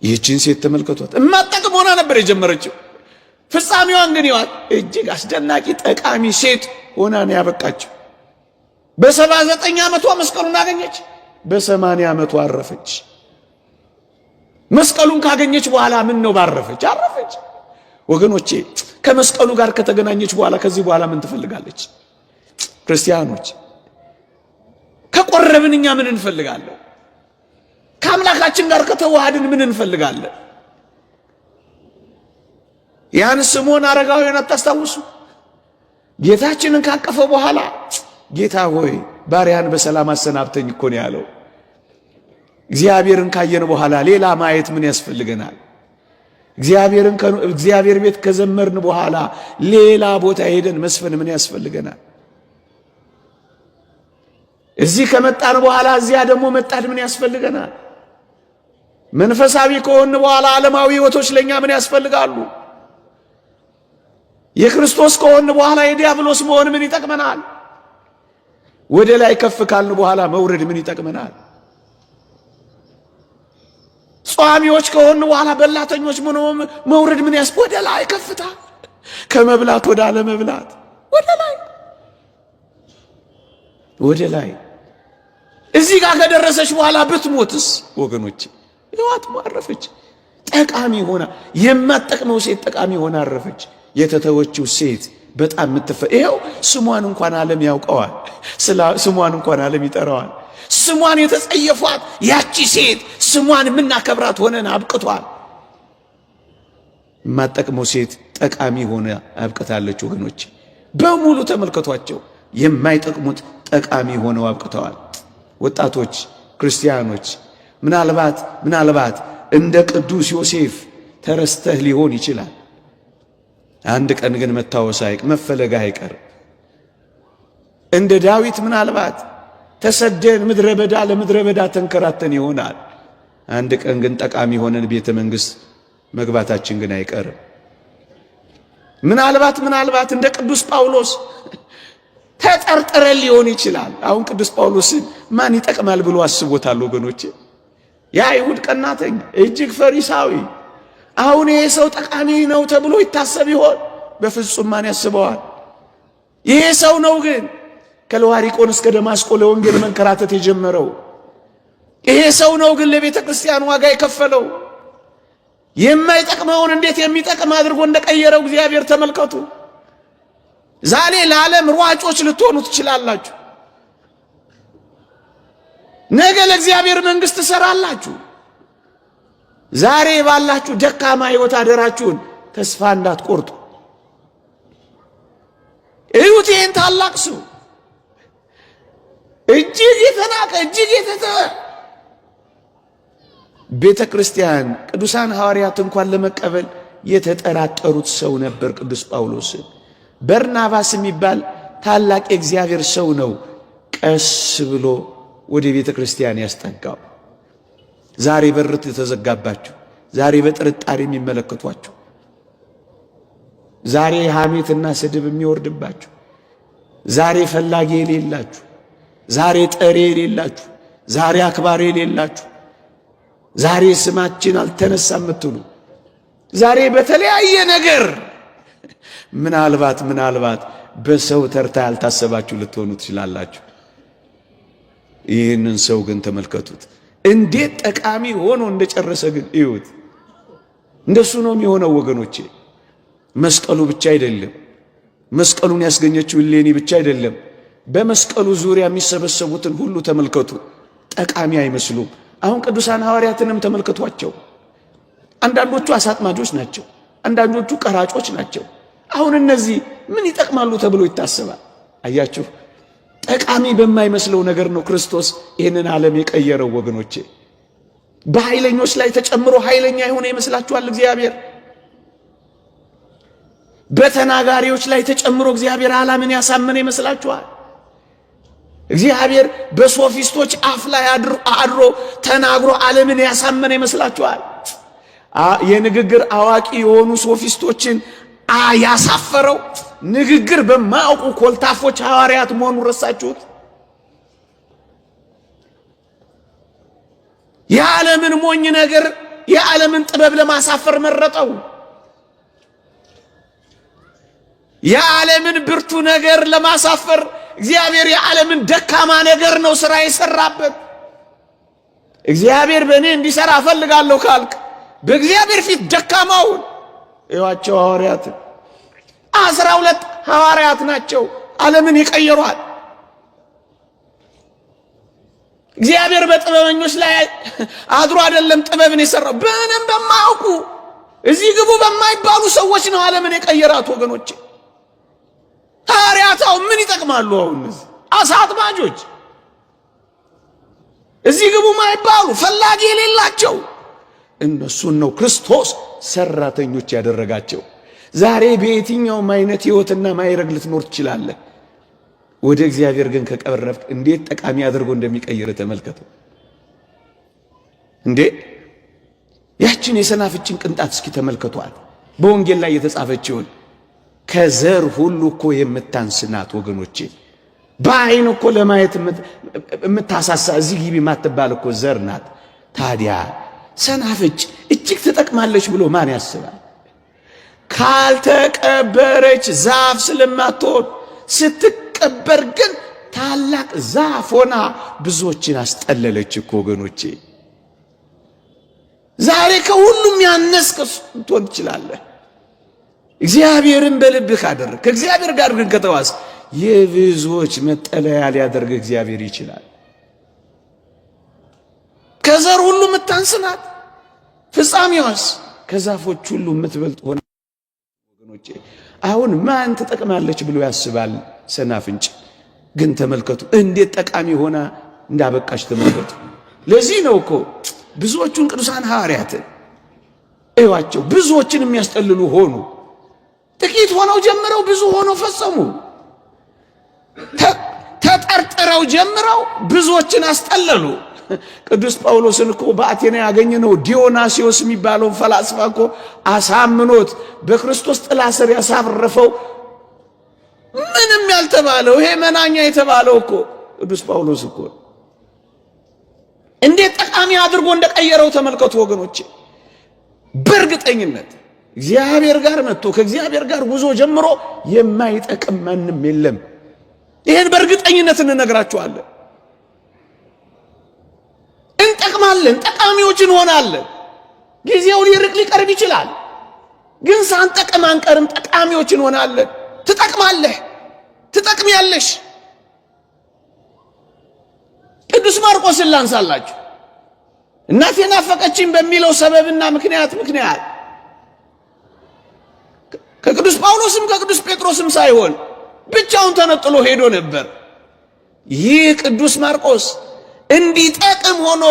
ይህችን ሴት ተመልከቷት። እማጠቅም ሆና ነበር የጀመረችው። ፍጻሜዋን ግን ይዋት እጅግ አስደናቂ ጠቃሚ ሴት ሆና ነው ያበቃችው። በ79 ዓመቷ መስቀሉን አገኘች፣ በ80 ዓመቷ አረፈች። መስቀሉን ካገኘች በኋላ ምን ነው ባረፈች? አረፈች። ወገኖቼ ከመስቀሉ ጋር ከተገናኘች በኋላ ከዚህ በኋላ ምን ትፈልጋለች? ክርስቲያኖች ከቆረብን እኛ ምን እንፈልጋለን? ከአምላካችን ጋር ከተዋሃድን ምን እንፈልጋለን? ያን ስምዖን አረጋዊን አታስታውሱ? ጌታችንን ካቀፈ በኋላ ጌታ ሆይ ባሪያን በሰላም አሰናብተኝ እኮ ነው ያለው። እግዚአብሔርን ካየን በኋላ ሌላ ማየት ምን ያስፈልገናል? እግዚአብሔር ቤት ከዘመርን በኋላ ሌላ ቦታ ሄደን መስፈን ምን ያስፈልገናል? እዚህ ከመጣን በኋላ እዚያ ደግሞ መጣድ ምን ያስፈልገናል? መንፈሳዊ ከሆን በኋላ ዓለማዊ ሕይወቶች ለኛ ምን ያስፈልጋሉ? የክርስቶስ ከሆን በኋላ የዲያብሎስ መሆን ምን ይጠቅመናል? ወደ ላይ ከፍ ካልን በኋላ መውረድ ምን ይጠቅመናል? ጿሚዎች ከሆን በኋላ በላተኞች መውረድ ምን ወደ ላይ ከፍታ፣ ከመብላት ወደ አለመብላት፣ ወደ ላይ እዚህ ጋር ከደረሰች በኋላ ብትሞትስ ወገኖች? ሕይወት ማረፈች። ጠቃሚ ሆና የማትጠቅመው ሴት ጠቃሚ ሆና አረፈች። የተተወችው ሴት በጣም ይሄው ስሟን እንኳን ዓለም ያውቀዋል። ስሟን እንኳን ዓለም ይጠራዋል። ስሟን የተጸየፏት ያቺ ሴት ስሟን የምናከብራት ሆነን አብቅቷል። የማትጠቅመው ሴት ጠቃሚ ሆነ አብቅታለች። ወገኖች በሙሉ ተመልከቷቸው። የማይጠቅሙት ጠቃሚ ሆነው አብቅተዋል። ወጣቶች ክርስቲያኖች ምናልባት እንደ ቅዱስ ዮሴፍ ተረስተህ ሊሆን ይችላል። አንድ ቀን ግን መታወስ መፈለግ አይቀርም። እንደ ዳዊት ምናልባት ተሰደን ምድረ በዳ ለምድረ በዳ ተንከራተን ይሆናል። አንድ ቀን ግን ጠቃሚ ሆነን ቤተ መንግሥት መግባታችን ግን አይቀርም። ምናልባት እንደ ቅዱስ ጳውሎስ ተጠርጥረን ሊሆን ይችላል። አሁን ቅዱስ ጳውሎስን ማን ይጠቅማል ብሎ አስቦታል ወገኖቼ? የአይሁድ ቀናተኛ እጅግ ፈሪሳዊ። አሁን ይሄ ሰው ጠቃሚ ነው ተብሎ ይታሰብ ይሆን? በፍጹም ማን ያስበዋል? ይሄ ሰው ነው ግን ከለዋሪቆን እስከ ደማስቆ ለወንጌል መንከራተት የጀመረው። ይሄ ሰው ነው ግን ለቤተ ክርስቲያን ዋጋ የከፈለው። የማይጠቅመውን እንዴት የሚጠቅም አድርጎ እንደቀየረው እግዚአብሔር ተመልከቱ። ዛሬ ለዓለም ሯጮች ልትሆኑ ትችላላችሁ። ነገ ለእግዚአብሔር መንግሥት ትሰራላችሁ። ዛሬ ባላችሁ ደካማ ሕይወት አደራችሁን ተስፋ እንዳትቆርጡ። እዩት ይህን ታላቅ ሰው፣ እጅግ የተናቀ እጅግ የተተወ። ቤተ ክርስቲያን ቅዱሳን ሐዋርያት እንኳን ለመቀበል የተጠራጠሩት ሰው ነበር ቅዱስ ጳውሎስ። በርናባስ የሚባል ታላቅ የእግዚአብሔር ሰው ነው ቀስ ብሎ ወደ ቤተ ክርስቲያን ያስጠጋው። ዛሬ በር የተዘጋባችሁ፣ ዛሬ በጥርጣሬ የሚመለከቷችሁ፣ ዛሬ ሐሜትና ስድብ የሚወርድባችሁ፣ ዛሬ ፈላጊ የሌላችሁ፣ ዛሬ ጠሪ የሌላችሁ፣ ዛሬ አክባሪ የሌላችሁ፣ ዛሬ ስማችን አልተነሳም የምትሉ፣ ዛሬ በተለያየ ነገር ምናልባት በሰው ተርታ ያልታሰባችሁ ልትሆኑ ትችላላችሁ። ይህንን ሰው ግን ተመልከቱት፣ እንዴት ጠቃሚ ሆኖ እንደጨረሰ ግን እዩት። እንደሱ ነው የሚሆነው ወገኖቼ። መስቀሉ ብቻ አይደለም፣ መስቀሉን ያስገኘችው እሌኒ ብቻ አይደለም። በመስቀሉ ዙሪያ የሚሰበሰቡትን ሁሉ ተመልከቱ። ጠቃሚ አይመስሉም። አሁን ቅዱሳን ሐዋርያትንም ተመልከቷቸው። አንዳንዶቹ አሳጥማጆች ናቸው፣ አንዳንዶቹ ቀራጮች ናቸው። አሁን እነዚህ ምን ይጠቅማሉ ተብሎ ይታሰባል? አያችሁ፣ ጠቃሚ በማይመስለው ነገር ነው ክርስቶስ ይህንን ዓለም የቀየረው ወገኖቼ። በኃይለኞች ላይ ተጨምሮ ኃይለኛ የሆነ ይመስላችኋል እግዚአብሔር? በተናጋሪዎች ላይ ተጨምሮ እግዚአብሔር ዓለምን ያሳመነ ይመስላችኋል? እግዚአብሔር በሶፊስቶች አፍ ላይ አድሮ ተናግሮ ዓለምን ያሳመነ ይመስላችኋል? የንግግር አዋቂ የሆኑ ሶፊስቶችን ያሳፈረው ንግግር በማያውቁ ኮልታፎች ሐዋርያት መሆኑን ረሳችሁት? የዓለምን ሞኝ ነገር የዓለምን ጥበብ ለማሳፈር መረጠው። የዓለምን ብርቱ ነገር ለማሳፈር እግዚአብሔር የዓለምን ደካማ ነገር ነው ሥራ የሰራበት። እግዚአብሔር በእኔ እንዲሰራ እፈልጋለሁ ካልክ በእግዚአብሔር ፊት ደካማውን እዩዋቸው ሐዋርያት 12 ሐዋርያት ናቸው ዓለምን ይቀየሯል። እግዚአብሔር በጥበበኞች ላይ አድሮ አይደለም ጥበብን የሰራው በእንም በማያውቁ እዚህ ግቡ በማይባሉ ሰዎች ነው ዓለምን የቀየራት ወገኖቼ። ሐዋርያታው ምን ይጠቅማሉ? አሁን አሳ አጥማጆች እዚህ ግቡ ማይባሉ ፈላጊ የሌላቸው እነሱን ነው ክርስቶስ ሰራተኞች ያደረጋቸው። ዛሬ በየትኛውም አይነት ህይወትና ማይረግ ልትኖር ትችላለህ። ወደ እግዚአብሔር ግን ከቀረብክ እንዴት ጠቃሚ አድርጎ እንደሚቀይር ተመልከቱ። እንዴ ያችን የሰናፍጭን ቅንጣት እስኪ ተመልከቷል። በወንጌል ላይ የተጻፈችውን ከዘር ሁሉ እኮ የምታንስናት ወገኖቼ። በአይን እኮ ለማየት የምታሳሳ እዚህ ግቢ ማትባል እኮ ዘር ናት። ታዲያ ሰናፍጭ እጅግ ትጠቅማለች ብሎ ማን ያስባል? ካልተቀበረች ዛፍ ስለማትሆን ስትቀበር ግን ታላቅ ዛፍ ሆና ብዙዎችን አስጠለለች እኮ ወገኖቼ። ዛሬ ከሁሉም ያነስክ ልትሆን ትችላለህ። እግዚአብሔርን በልብህ አደረግ። ከእግዚአብሔር ጋር ግን ከተዋስ የብዙዎች መጠለያ ሊያደርግ እግዚአብሔር ይችላል። ከዘር ሁሉ የምታንስናት ፍጻሜዋስ ከዛፎች ሁሉ የምትበልጥ ሆነ ወገኖቼ። አሁን ማን ትጠቅማለች ብሎ ያስባል ሰናፍጭ? ግን ተመልከቱ እንዴት ጠቃሚ ሆና እንዳበቃች ተመልከቱ። ለዚህ ነው እኮ ብዙዎቹን ቅዱሳን ሐዋርያትን እዩዋቸው፣ ብዙዎችን የሚያስጠልሉ ሆኑ። ጥቂት ሆነው ጀምረው ብዙ ሆነው ፈጸሙ። ተጠርጥረው ጀምረው ብዙዎችን አስጠለሉ። ቅዱስ ጳውሎስን እኮ በአቴና ያገኘነው ዲዮናሲዮስ የሚባለው ፈላስፋ እኮ አሳምኖት በክርስቶስ ጥላ ስር ያሳረፈው ምንም ያልተባለው ይሄ መናኛ የተባለው እኮ ቅዱስ ጳውሎስ እኮ እንዴት ጠቃሚ አድርጎ እንደቀየረው ተመልከቱ ወገኖቼ። በእርግጠኝነት እግዚአብሔር ጋር መጥቶ ከእግዚአብሔር ጋር ጉዞ ጀምሮ የማይጠቅም ማንም የለም። ይሄን በእርግጠኝነት እንነግራችኋለን። እንጠቅማለን፣ ጠቃሚዎች እንሆናለን። ጊዜው ሊርቅ ሊቀርብ ይችላል፣ ግን ሳንጠቅም አንቀርም። ጠቃሚዎች እንሆናለን። ትጠቅማለህ፣ ትጠቅሚያለሽ። ቅዱስ ማርቆስን ላንሳላችሁ። እናቴ ናፈቀችኝ በሚለው ሰበብና ምክንያት ከቅዱስ ጳውሎስም ከቅዱስ ጴጥሮስም ሳይሆን ብቻውን ተነጥሎ ሄዶ ነበር። ይህ ቅዱስ ማርቆስ እንዲጠቅም ሆኖ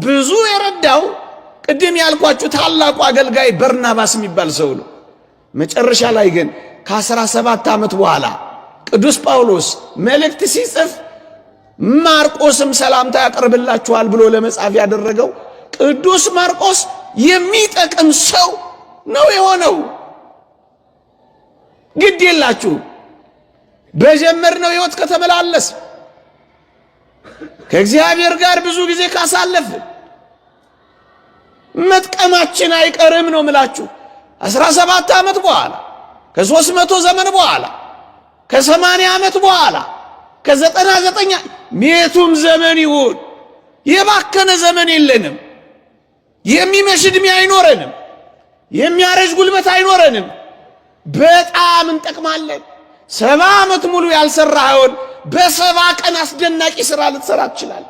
ብዙ የረዳው ቅድም ያልኳችሁ ታላቁ አገልጋይ በርናባስ የሚባል ሰው ነው። መጨረሻ ላይ ግን ከ17 ዓመት በኋላ ቅዱስ ጳውሎስ መልእክት ሲጽፍ ማርቆስም ሰላምታ ያቀርብላችኋል ብሎ ለመጻፍ ያደረገው ቅዱስ ማርቆስ የሚጠቅም ሰው ነው የሆነው። ግድ የላችሁ በጀመርነው ሕይወት ከተመላለስ ከእግዚአብሔር ጋር ብዙ ጊዜ ካሳለፍ መጥቀማችን አይቀርም ነው ምላችሁ። 17 ዓመት በኋላ ከ300 ዘመን በኋላ ከ80 ዓመት በኋላ ከ99 ሜቱም ዘመን ይሁን የባከነ ዘመን የለንም። የሚመሽ ዕድሜ አይኖረንም። የሚያረጅ ጉልበት አይኖረንም። በጣም እንጠቅማለን። 70 ዓመት ሙሉ ያልሰራኸውን በ70 ቀን አስደናቂ ሥራ ልትሰራ ትችላለህ።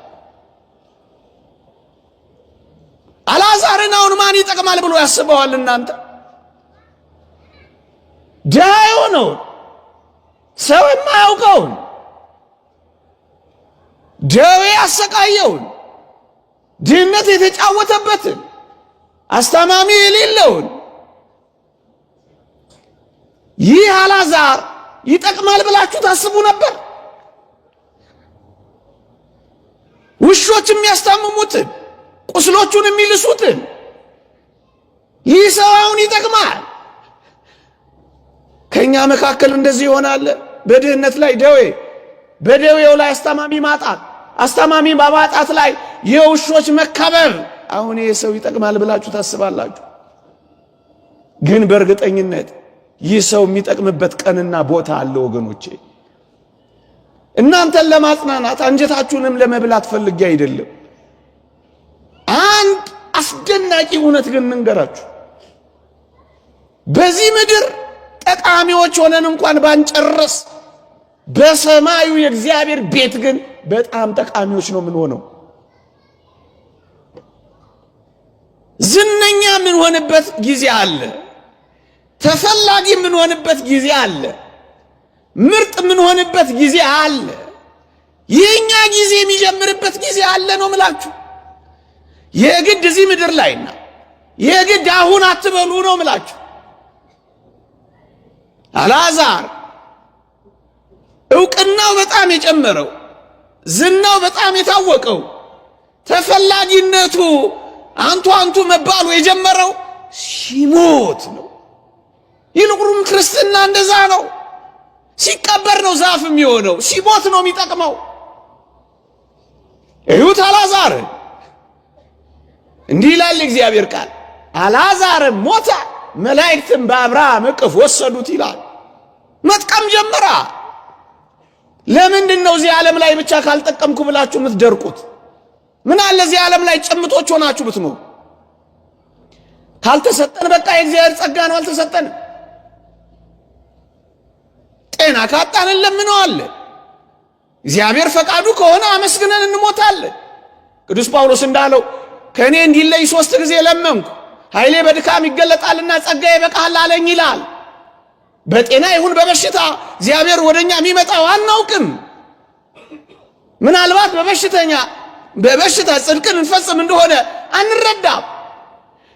አልዓዛርን አሁን ማን ይጠቅማል ብሎ ያስበዋል? እናንተ ድሃ የሆነውን ሰው የማያውቀውን ደዌ ያሰቃየውን ድህነት የተጫወተበትን አስተማሚ የሌለውን ይህ አልዓዛር ይጠቅማል ብላችሁ ታስቡ ነበር? ውሾች የሚያስታምሙትን ቁስሎቹን የሚልሱትን ይህ ሰው አሁን ይጠቅማል? ከኛ መካከል እንደዚህ ይሆናል። በድህነት ላይ ደዌ፣ በደዌው ላይ አስተማሚ ማጣት፣ አስተማሚ በማጣት ላይ የውሾች መከበብ። አሁን ይህ ሰው ይጠቅማል ብላችሁ ታስባላችሁ? ግን በእርግጠኝነት ይህ ሰው የሚጠቅምበት ቀንና ቦታ አለ ወገኖቼ። እናንተን ለማጽናናት አንጀታችሁንም ለመብላት ፈልጌ አይደለም። አንድ አስደናቂ እውነት ግን እንገራችሁ። በዚህ ምድር ጠቃሚዎች ሆነን እንኳን ባንጨርስ በሰማዩ የእግዚአብሔር ቤት ግን በጣም ጠቃሚዎች ነው ምን ሆነው። ዝነኛ ምን ሆነበት ጊዜ አለ። ተፈላጊ ምን ሆነበት ጊዜ አለ። ምርጥ ምን ሆነበት ጊዜ አለ። የኛ ጊዜ የሚጀምርበት ጊዜ አለ ነው ምላችሁ። የግድ እዚህ ምድር ላይና የግድ አሁን አትበሉ ነው ምላችሁ። አልዓዛር ዕውቅናው በጣም የጨመረው ዝናው በጣም የታወቀው ተፈላጊነቱ አንቱ አንቱ መባሉ የጀመረው ሲሞት ነው። ይልቁንም ክርስትና እንደዛ ነው። ሲቀበር ነው ዛፍ የሚሆነው፣ ሲሞት ነው የሚጠቅመው። እዩት አልዓዛር እንዲህ ይላል እግዚአብሔር ቃል፣ አልዓዛር ሞተ መላእክትም በአብርሃም እቅፍ ወሰዱት ይላል። መጥቀም ጀመራ። ለምንድን ነው እዚህ ዓለም ላይ ብቻ ካልጠቀምኩ ብላችሁ የምትደርቁት? ምን አለ እዚህ ዓለም ላይ ጭምቶች ሆናችሁ ብትኖሩ? ካልተሰጠን በቃ የእግዚአብሔር ጸጋ ነው፣ አልተሰጠንም። ጤና ካጣን እንለምነዋለን። እግዚአብሔር ፈቃዱ ከሆነ አመስግነን እንሞታለን። ቅዱስ ጳውሎስ እንዳለው ከእኔ እንዲለይ 3 ጊዜ ለመንኩ፣ ኃይሌ በድካም ይገለጣልና ጸጋዬ ይበቃል አለኝ ይላል። በጤና ይሁን በበሽታ እግዚአብሔር ወደኛ የሚመጣው አናውቅም። ምናልባት በበሽታ ጽድቅን እንፈጽም እንደሆነ አንረዳም።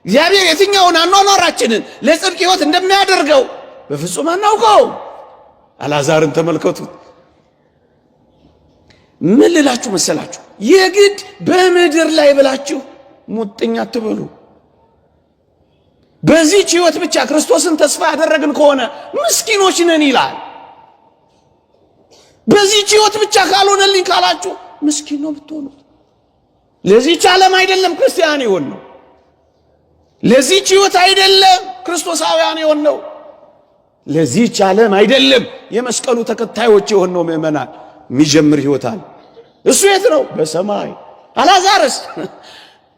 እግዚአብሔር የትኛውን አኗኗራችንን ለጽድቅ ሕይወት እንደሚያደርገው በፍጹም አናውቀው። አልዓዛርን ተመልከቱት። ምን ልላችሁ መሰላችሁ? የግድ በምድር ላይ ብላችሁ ሙጥኝ አትበሉ። በዚህች ሕይወት ብቻ ክርስቶስን ተስፋ ያደረግን ከሆነ ምስኪኖች ነን ይላል። በዚህች ሕይወት ብቻ ካልሆነልኝ ካላችሁ ምስኪን ነው የምትሆኑት። ለዚህች ዓለም አይደለም ክርስቲያን ይሆን ነው። ለዚህች ሕይወት አይደለም ክርስቶሳውያን ይሆን ነው። ለዚህች ዓለም አይደለም የመስቀሉ ተከታዮች የሆን ነው። ምእመናን የሚጀምር ሕይወት አለ። እሱ የት ነው? በሰማይ። አልዓዛርስ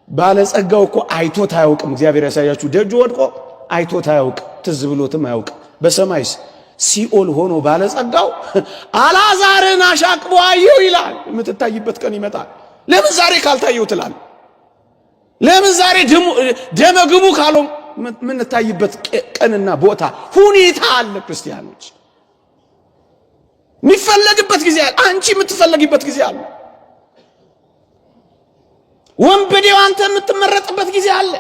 ባለጸጋው እኮ አይቶት አያውቅም። እግዚአብሔር ያሳያችሁ። ደጁ ወድቆ አይቶት አያውቅም፣ ትዝ ብሎትም አያውቅም። በሰማይስ ሲኦል ሆኖ ባለጸጋው አልዓዛርን አሻቅቦ አየው ይላል። የምትታይበት ቀን ይመጣል። ለምን ዛሬ ካልታየው ትላል? ለምን ዛሬ ደመግቡ ካልሆን የምንታይበት ቀንና ቦታ ሁኔታ አለ። ክርስቲያኖች የሚፈለግበት ጊዜ አለ። አንቺ የምትፈለግበት ጊዜ አለ። ወንበዴው አንተ የምትመረጥበት ጊዜ አለ።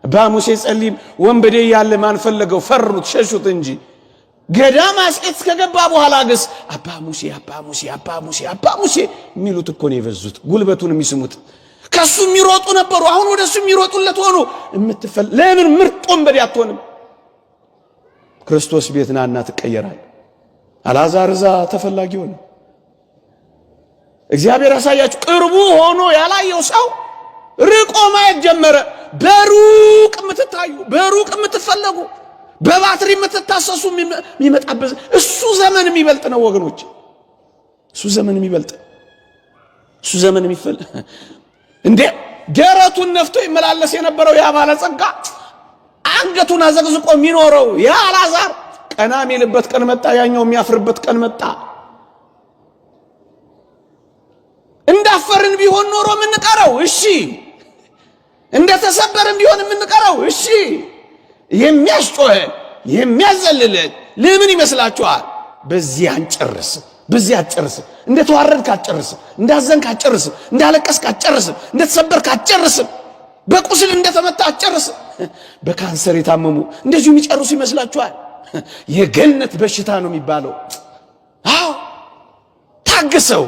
በሙሴ ጸሊም ወንበዴ ያለ ማን ፈለገው? ፈሩት፣ ሸሹት እንጂ ገዳም አስቄት ከገባ በኋላ ግስ አባ ሙሴ የሚሉት እኮ ነው የበዙት። ጉልበቱን የሚስሙት ከሱ የሚሮጡ ነበሩ። አሁን ወደሱ የሚሮጡለት ሆኑ። ለምን ምርጥ ወንበዴ አትሆንም? ክርስቶስ ቤት ናና ትቀየራል። አልዓዛር እዛ ተፈላጊ ሆነ። እግዚአብሔር ያሳያችሁ። ቅርቡ ሆኖ ያላየው ሰው ርቆ ማየት ጀመረ። በሩቅ የምትታዩ፣ በሩቅ የምትፈለጉ፣ በባትሪ የምትታሰሱ የሚመጣበት እሱ ዘመን የሚበልጥ ነው ወገኖች። እሱ ዘመን የሚበልጥ እሱ ዘመን የሚፈል እንዴ ደረቱን ነፍቶ ይመላለስ የነበረው ያ ባለጸጋ አንገቱን አዘግዝቆ የሚኖረው ያ አልዓዛር ቀና የሚልበት ቀን መጣ። ያኛው የሚያፍርበት ቀን መጣ። እንዳፈርን ቢሆን ኖሮ የምንቀረው እሺ፣ እንደተሰበርን ቢሆን የምንቀረው እሺ። የሚያስጮኸን የሚያዘልለን ለምን ይመስላችኋል? በዚህ አንጨርስም፣ በዚህ አትጨርስም። እንደተዋረድክ አትጨርስም፣ እንዳዘንክ አትጨርስም፣ እንዳለቀስክ አትጨርስም፣ እንደተሰበርክ አትጨርስም፣ በቁስል እንደተመታ አትጨርስም። በካንሰር የታመሙ እንደዚሁ የሚጨርሱ ይመስላችኋል? የገነት በሽታ ነው የሚባለው። አዎ ታግሰው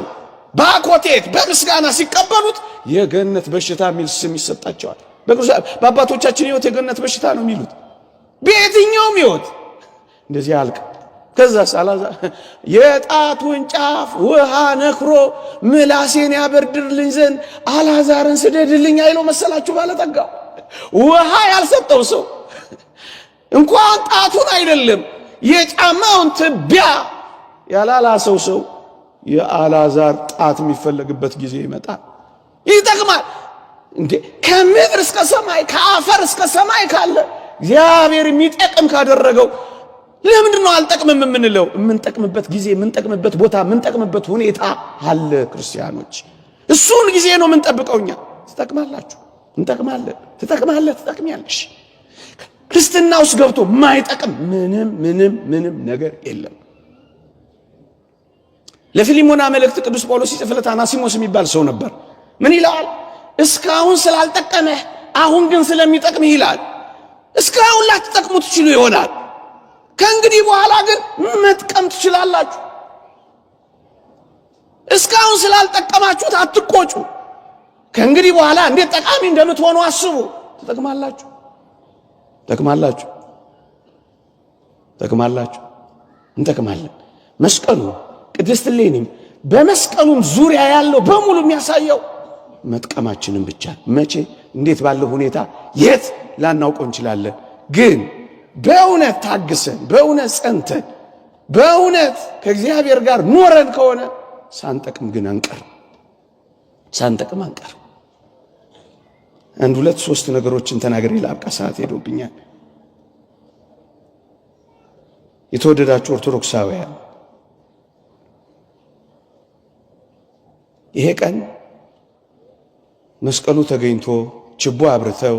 በአኮቴት በምስጋና ሲቀበሉት የገነት በሽታ የሚል ስም ይሰጣቸዋል። በአባቶቻችን ሕይወት የገነት በሽታ ነው የሚሉት። በየትኛውም ሕይወት እንደዚህ አልቅ። ከዛስ አልዓዛር የጣቱን ጫፍ ውሃ ነክሮ ምላሴን ያበርድልኝ ዘንድ አልዓዛርን ስደድልኝ አይለው መሰላችሁ? ባለጠጋው ውሃ ያልሰጠው ሰው እንኳን ጣቱን አይደለም የጫማውን ትቢያ ያላላሰው ሰው የአልዓዛር ጣት የሚፈለግበት ጊዜ ይመጣል። ይጠቅማል እንዴ! ከምድር እስከ ሰማይ ከአፈር እስከ ሰማይ ካለ እግዚአብሔር የሚጠቅም ካደረገው ለምንድን ነው አልጠቅምም የምንለው? የምንጠቅምበት ጊዜ፣ የምንጠቅምበት ቦታ፣ የምንጠቅምበት ሁኔታ አለ። ክርስቲያኖች እሱን ጊዜ ነው የምንጠብቀው። እኛ ትጠቅማላችሁ፣ እንጠቅማለን፣ ትጠቅማለህ፣ ትጠቅሚያለሽ። ክርስትና ውስጥ ገብቶ የማይጠቅም ምንም ነገር የለም። ለፊልሞና መልእክት ቅዱስ ጳውሎስ ሲጽፍለት አናሲሞስ የሚባል ሰው ነበር። ምን ይላል? እስካሁን ስላልጠቀመህ አሁን ግን ስለሚጠቅምህ ይላል። እስካሁን ላትጠቅሙ ትችሉ ይሆናል፣ ከእንግዲህ በኋላ ግን መጥቀም ትችላላችሁ። እስካሁን ስላልጠቀማችሁት አትቆጩ። ከእንግዲህ በኋላ እንዴት ጠቃሚ እንደምትሆኑ አስቡ። ትጠቅማላችሁ፣ ትጠቅማላችሁ፣ ትጠቅማላችሁ፣ እንጠቅማለን። መስቀሉ ቅድስት እሌኒም በመስቀሉም ዙሪያ ያለው በሙሉ የሚያሳየው መጥቀማችንን ብቻ። መቼ፣ እንዴት ባለው ሁኔታ፣ የት ላናውቀው እንችላለን። ግን በእውነት ታግሰን፣ በእውነት ጸንተን፣ በእውነት ከእግዚአብሔር ጋር ኖረን ከሆነ ሳንጠቅም ግን አንቀርም፣ ሳንጠቅም አንቀርም። አንድ ሁለት ሶስት ነገሮችን ተናግሬ ላብቃ፣ ሰዓት ሄዶብኛል። የተወደዳችሁ ኦርቶዶክሳውያን ይሄ ቀን መስቀሉ ተገኝቶ ችቦ አብርተው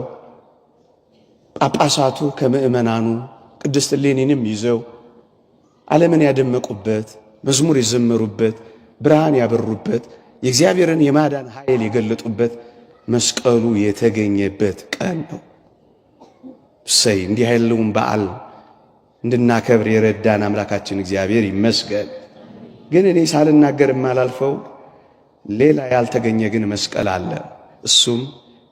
ጳጳሳቱ ከምእመናኑ ቅድስት እሌኒንም ይዘው ዓለምን ያደመቁበት፣ መዝሙር የዘመሩበት፣ ብርሃን ያበሩበት፣ የእግዚአብሔርን የማዳን ኃይል የገለጡበት መስቀሉ የተገኘበት ቀን ነው። እሰይ! እንዲህ ያለውን በዓል እንድናከብር የረዳን አምላካችን እግዚአብሔር ይመስገን። ግን እኔ ሳልናገር የማላልፈው ሌላ ያልተገኘ ግን መስቀል አለ። እሱም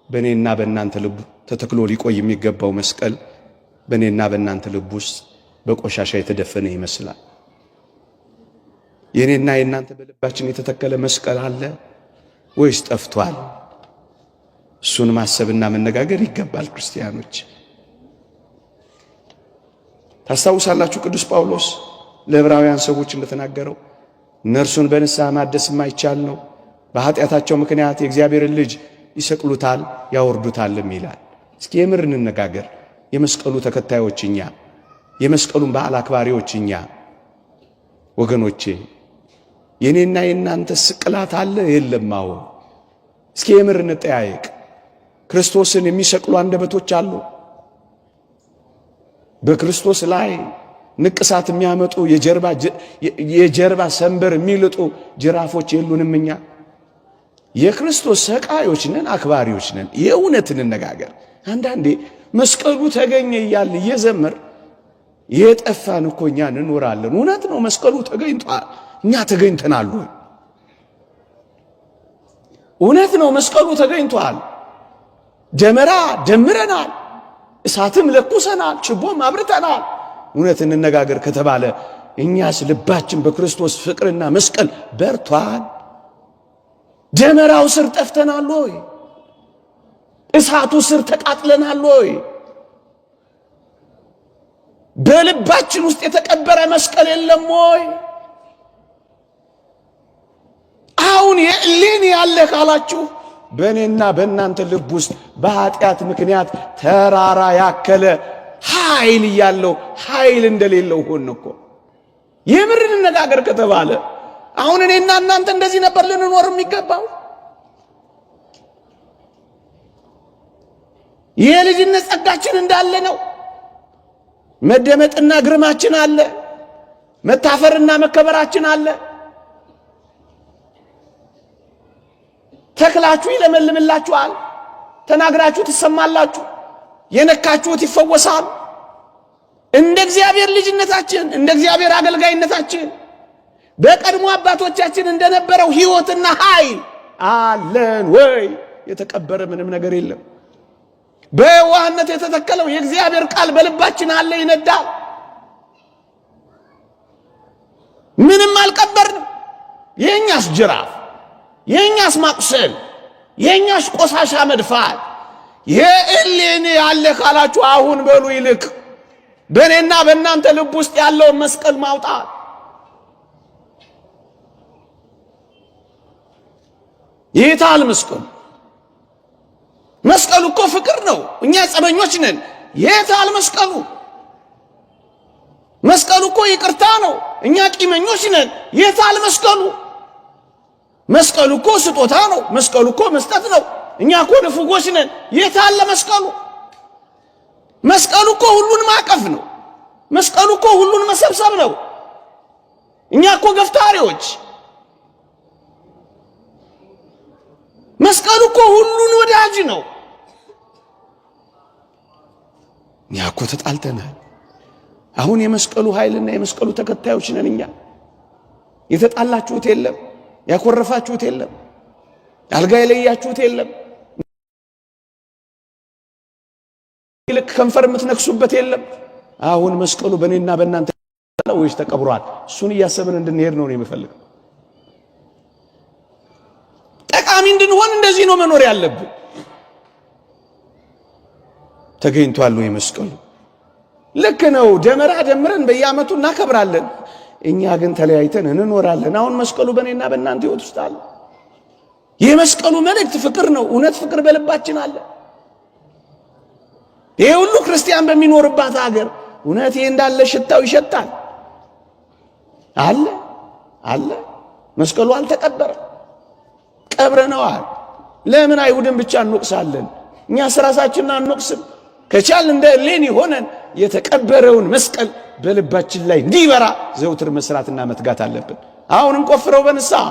በእኔና በእናንተ ልብ ተተክሎ ሊቆይ የሚገባው መስቀል በእኔና በእናንተ ልብ ውስጥ በቆሻሻ የተደፈነ ይመስላል። የእኔና የእናንተ በልባችን የተተከለ መስቀል አለ ወይስ ጠፍቷል? እሱን ማሰብና መነጋገር ይገባል። ክርስቲያኖች ታስታውሳላችሁ፣ ቅዱስ ጳውሎስ ለዕብራውያን ሰዎች እንደተናገረው እነርሱን በንስሐ ማደስ የማይቻል ነው፣ በኃጢአታቸው ምክንያት የእግዚአብሔርን ልጅ ይሰቅሉታል ያወርዱታልም ይላል። እስኪ የምር እንነጋገር። የመስቀሉ ተከታዮች እኛ፣ የመስቀሉን በዓል አክባሪዎች እኛ ወገኖቼ፣ የኔና የናንተ ስቅላት አለ የለም? አዎ። እስኪ የምር እንጠያየቅ። ክርስቶስን የሚሰቅሉ አንደበቶች አሉ? በክርስቶስ ላይ ንቅሳት የሚያመጡ የጀርባ ሰንበር የሚልጡ ጅራፎች የሉንም እኛ? የክርስቶስ ሰቃዮች ነን፣ አክባሪዎች ነን። የእውነት እንነጋገር። አንዳንዴ መስቀሉ ተገኘ እያል እየዘመር የጠፋን እኮ እኛ እንኖራለን። እውነት ነው፣ መስቀሉ ተገኝቷል። እኛ ተገኝተናል ወይ? እውነት ነው፣ መስቀሉ ተገኝቷል። ደመራ ደምረናል፣ እሳትም ለኩሰናል፣ ችቦም አብርተናል። እውነት እንነጋገር ከተባለ እኛስ ልባችን በክርስቶስ ፍቅርና መስቀል በርቷል? ደመራው ስር ጠፍተናል ወይ? እሳቱ ስር ተቃጥለናል ወይ? በልባችን ውስጥ የተቀበረ መስቀል የለም ወይ? አሁን የእሌኒ ያለ ካላችሁ በእኔና በእናንተ ልብ ውስጥ በኃጢአት ምክንያት ተራራ ያከለ ኃይል እያለው ኃይል እንደሌለው ሆነ እኮ። የምር እንነጋገር ከተባለ አሁን እኔና እናንተ እንደዚህ ነበር ልንኖር የሚገባው? የልጅነት ጸጋችን እንዳለ ነው። መደመጥና ግርማችን አለ። መታፈርና መከበራችን አለ። ተክላችሁ ይለመልምላችኋል፣ ተናግራችሁ ትሰማላችሁ፣ የነካችሁት ይፈወሳል። እንደ እግዚአብሔር ልጅነታችን፣ እንደ እግዚአብሔር አገልጋይነታችን በቀድሞ አባቶቻችን እንደነበረው ሕይወትና ኃይል አለን ወይ? የተቀበረ ምንም ነገር የለም። በዋህነት የተተከለው የእግዚአብሔር ቃል በልባችን አለ፣ ይነዳል። ምንም አልቀበርንም። የኛስ ጅራፍ፣ የኛስ ማቁሰል፣ የኛስ ቆሻሻ መድፋት የእሌኒ ያለ ካላችሁ አሁን በሉ ይልቅ በእኔና በእናንተ ልብ ውስጥ ያለውን መስቀል ማውጣት። ይታል መስቀሉ። መስቀሉ እኮ ፍቅር ነው። እኛ ጸበኞች ነን። የታል መስቀሉ? መስቀሉ እኮ ይቅርታ ነው። እኛ ቂመኞች ነን። የታል መስቀሉ? መስቀሉ እኮ ስጦታ ነው። መስቀሉ እኮ መስጠት ነው። እኛ እኮ ንፉጎች ነን። የታል መስቀሉ? መስቀሉ እኮ ሁሉን ማቀፍ ነው። መስቀሉ እኮ ሁሉን መሰብሰብ ነው። እኛ እኮ ገፍታሪዎች። መስቀሉ እኮ ሁሉን ወዳጅ ነው። እኛ እኮ ተጣልተናል። አሁን የመስቀሉ ኃይልና የመስቀሉ ተከታዮች ነን እኛ። የተጣላችሁት የለም፣ ያኮረፋችሁት የለም፣ አልጋ የለያችሁት የለም፣ ልክ ከንፈር የምትነክሱበት የለም። አሁን መስቀሉ በእኔና በእናንተ ወይስ ተቀብሯል? እሱን እያሰብን እንድንሄድ ነው የምፈልገው። ጠቃሚ እንድንሆን እንደዚህ ነው መኖር ያለብን። ተገኝቷል ወይ መስቀሉ? ልክ ነው። ደመራ ደምረን በየዓመቱ እናከብራለን። እኛ ግን ተለያይተን እንኖራለን። አሁን መስቀሉ በእኔና በእናንተ ሕይወት ውስጥ አለ። የመስቀሉ መልእክት ፍቅር ነው። እውነት ፍቅር በልባችን አለ። ይሄ ሁሉ ክርስቲያን በሚኖርባት ሀገር እውነት ይሄ እንዳለ ሽታው ይሸታል። አለ መስቀሉ አልተቀበረም፣ ቀብረነዋል። ለምን አይሁድን ብቻ እንወቅሳለን? እኛ ራሳችንን አንወቅስም? ከቻል እንደ እሌኒ ሆነን የተቀበረውን መስቀል በልባችን ላይ እንዲበራ ዘውትር መስራትና መትጋት አለብን። አሁን እንቆፍረው በንስሐ፣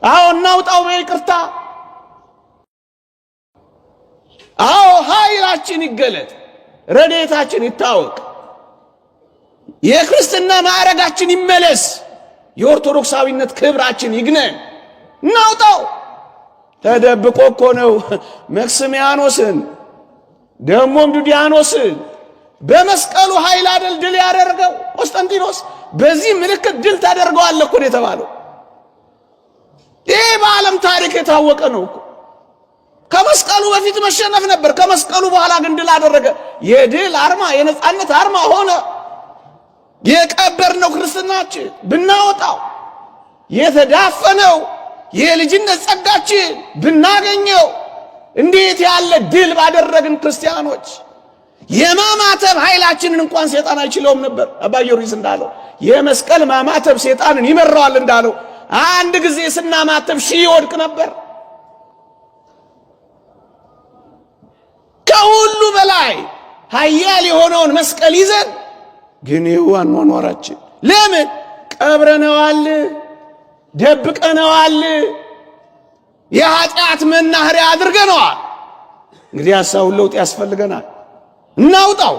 አሁን እናውጣው በይቅርታ፣ አዎ ኃይላችን ይገለጥ፣ ረድኤታችን ይታወቅ፣ የክርስትና ማዕረጋችን ይመለስ፣ የኦርቶዶክሳዊነት ክብራችን ይግነን። እናውጣው። ተደብቆ እኮ ነው መክስሚያኖስን ደሞም ዱዲያኖስን በመስቀሉ ኃይል አይደል ድል ያደረገው ቆስጠንጢኖስ። በዚህ ምልክት ድል ታደርገዋለህ እኮ ነው የተባለው። ይህ በዓለም ታሪክ የታወቀ ነው እኮ። ከመስቀሉ በፊት መሸነፍ ነበር፣ ከመስቀሉ በኋላ ግን ድል አደረገ። የድል አርማ፣ የነጻነት አርማ ሆነ። የቀበርነው ክርስትናችን ብናወጣው፣ የተዳፈነው የልጅነት ጸጋችን ብናገኘው፣ እንዴት ያለ ድል ባደረግን ክርስቲያኖች። የማማተብ ኃይላችንን እንኳን ሰይጣን አይችለውም ነበር። አባ ጊዮርጊስ እንዳለው የመስቀል ማማተብ ሰይጣንን ይመራዋል እንዳለው አንድ ጊዜ ስናማተብ ሺህ ይወድቅ ነበር። ከሁሉ በላይ ኃያል የሆነውን መስቀል ይዘን ግን ይኸው አኗኗራችን ለምን ቀብረነዋል፣ ደብቀነዋል፣ የኃጢአት መናኸሪያ አድርገነዋል። እንግዲህ ሐሳቡን ለውጥ ያስፈልገናል። እናውጣው።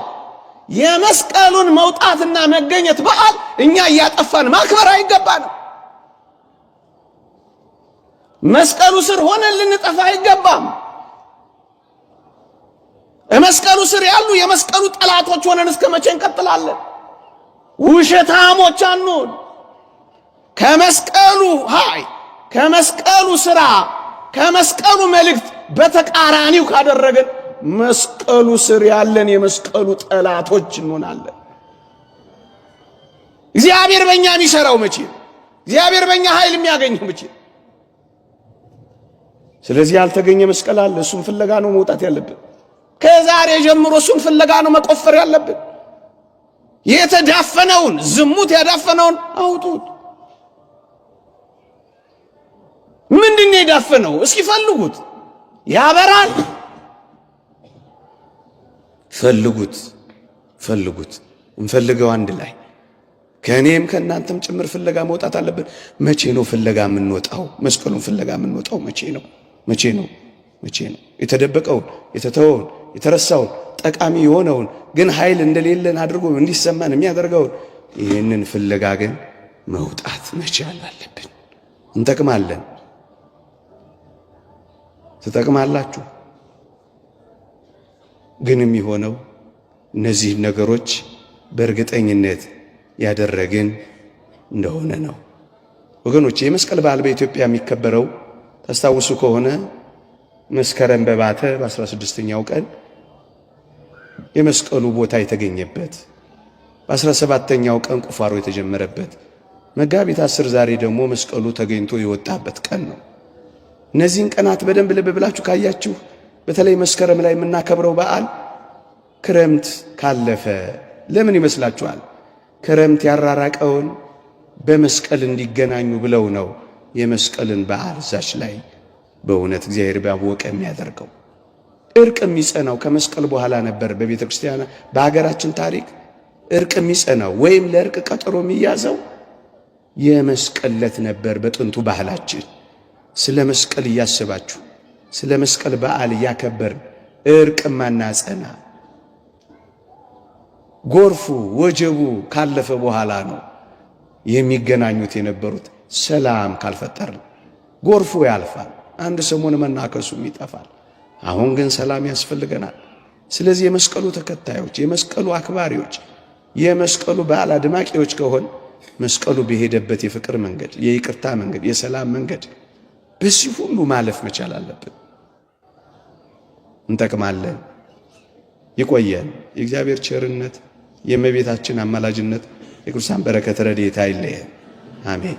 የመስቀሉን መውጣትና መገኘት በዓል እኛ እያጠፋን ማክበር አይገባንም። መስቀሉ ስር ሆነን ልንጠፋ አይገባም። መስቀሉ ስር ያሉ የመስቀሉ ጠላቶች ሆነን እስከ መቼ እንቀጥላለን? ውሸታሞች አንሁን። ከመስቀሉ ኃይል፣ ከመስቀሉ ሥራ፣ ከመስቀሉ መልእክት በተቃራኒው ካደረገን መስቀሉ ስር ያለን የመስቀሉ ጠላቶች እንሆናለን። እግዚአብሔር በእኛ የሚሰራው መቼ ነው? እግዚአብሔር በእኛ ኃይል የሚያገኘው መቼ ነው? ስለዚህ ያልተገኘ መስቀል አለ። እሱን ፍለጋ ነው መውጣት ያለብን። ከዛሬ ጀምሮ እሱን ፍለጋ ነው መቆፈር ያለብን። የተዳፈነውን ዝሙት ያዳፈነውን አውጡት። ምንድነው የዳፈነው? እስኪ ፈልጉት። ያበራል። ፈልጉት። እንፈልገው አንድ ላይ ከእኔም ከእናንተም ጭምር ፍለጋ መውጣት አለብን። መቼ ነው ፍለጋ የምንወጣው? መስቀሉን ፍለጋ የምንወጣው መቼ ነው? የተደበቀውን፣ የተተወውን፣ የተረሳውን፣ ጠቃሚ የሆነውን ግን ኃይል እንደሌለን አድርጎ እንዲሰማን የሚያደርገውን ይህንን ፍለጋ ግን መውጣት መቻል አለብን። እንጠቅማለን። ትጠቅማላችሁ። ግን የሚሆነው እነዚህ ነገሮች በእርግጠኝነት ያደረግን እንደሆነ ነው። ወገኖች የመስቀል በዓል በኢትዮጵያ የሚከበረው ታስታውሱ ከሆነ መስከረም በባተ በ16ኛው ቀን የመስቀሉ ቦታ የተገኘበት፣ በ17ኛው ቀን ቁፋሮ የተጀመረበት፣ መጋቢት 10 ዛሬ ደግሞ መስቀሉ ተገኝቶ የወጣበት ቀን ነው። እነዚህን ቀናት በደንብ ልብ ብላችሁ ካያችሁ በተለይ መስከረም ላይ የምናከብረው በዓል ክረምት ካለፈ ለምን ይመስላችኋል? ክረምት ያራራቀውን በመስቀል እንዲገናኙ ብለው ነው የመስቀልን በዓል ዛች ላይ በእውነት እግዚአብሔር ባወቀ የሚያደርገው። እርቅ የሚጸናው ከመስቀል በኋላ ነበር። በቤተ ክርስቲያን በሀገራችን ታሪክ እርቅ የሚጸናው ወይም ለእርቅ ቀጠሮ የሚያዘው የመስቀል ዕለት ነበር። በጥንቱ ባህላችን ስለ መስቀል እያሰባችሁ ስለ መስቀል በዓል እያከበርን እርቅ ማናጸና ጎርፉ ወጀቡ ካለፈ በኋላ ነው የሚገናኙት የነበሩት። ሰላም ካልፈጠርን ጎርፉ ያልፋል፣ አንድ ሰሞን መናከሱም ይጠፋል። አሁን ግን ሰላም ያስፈልገናል። ስለዚህ የመስቀሉ ተከታዮች፣ የመስቀሉ አክባሪዎች፣ የመስቀሉ በዓል አድማቂዎች ከሆን መስቀሉ በሄደበት የፍቅር መንገድ፣ የይቅርታ መንገድ፣ የሰላም መንገድ በዚህ ሁሉ ማለፍ መቻል አለብን። እንጠቅማለን። ይቆየን። የእግዚአብሔር ቸርነት፣ የእመቤታችን አማላጅነት፣ የቅዱሳን በረከት ረድኤት አይለየን። አሜን።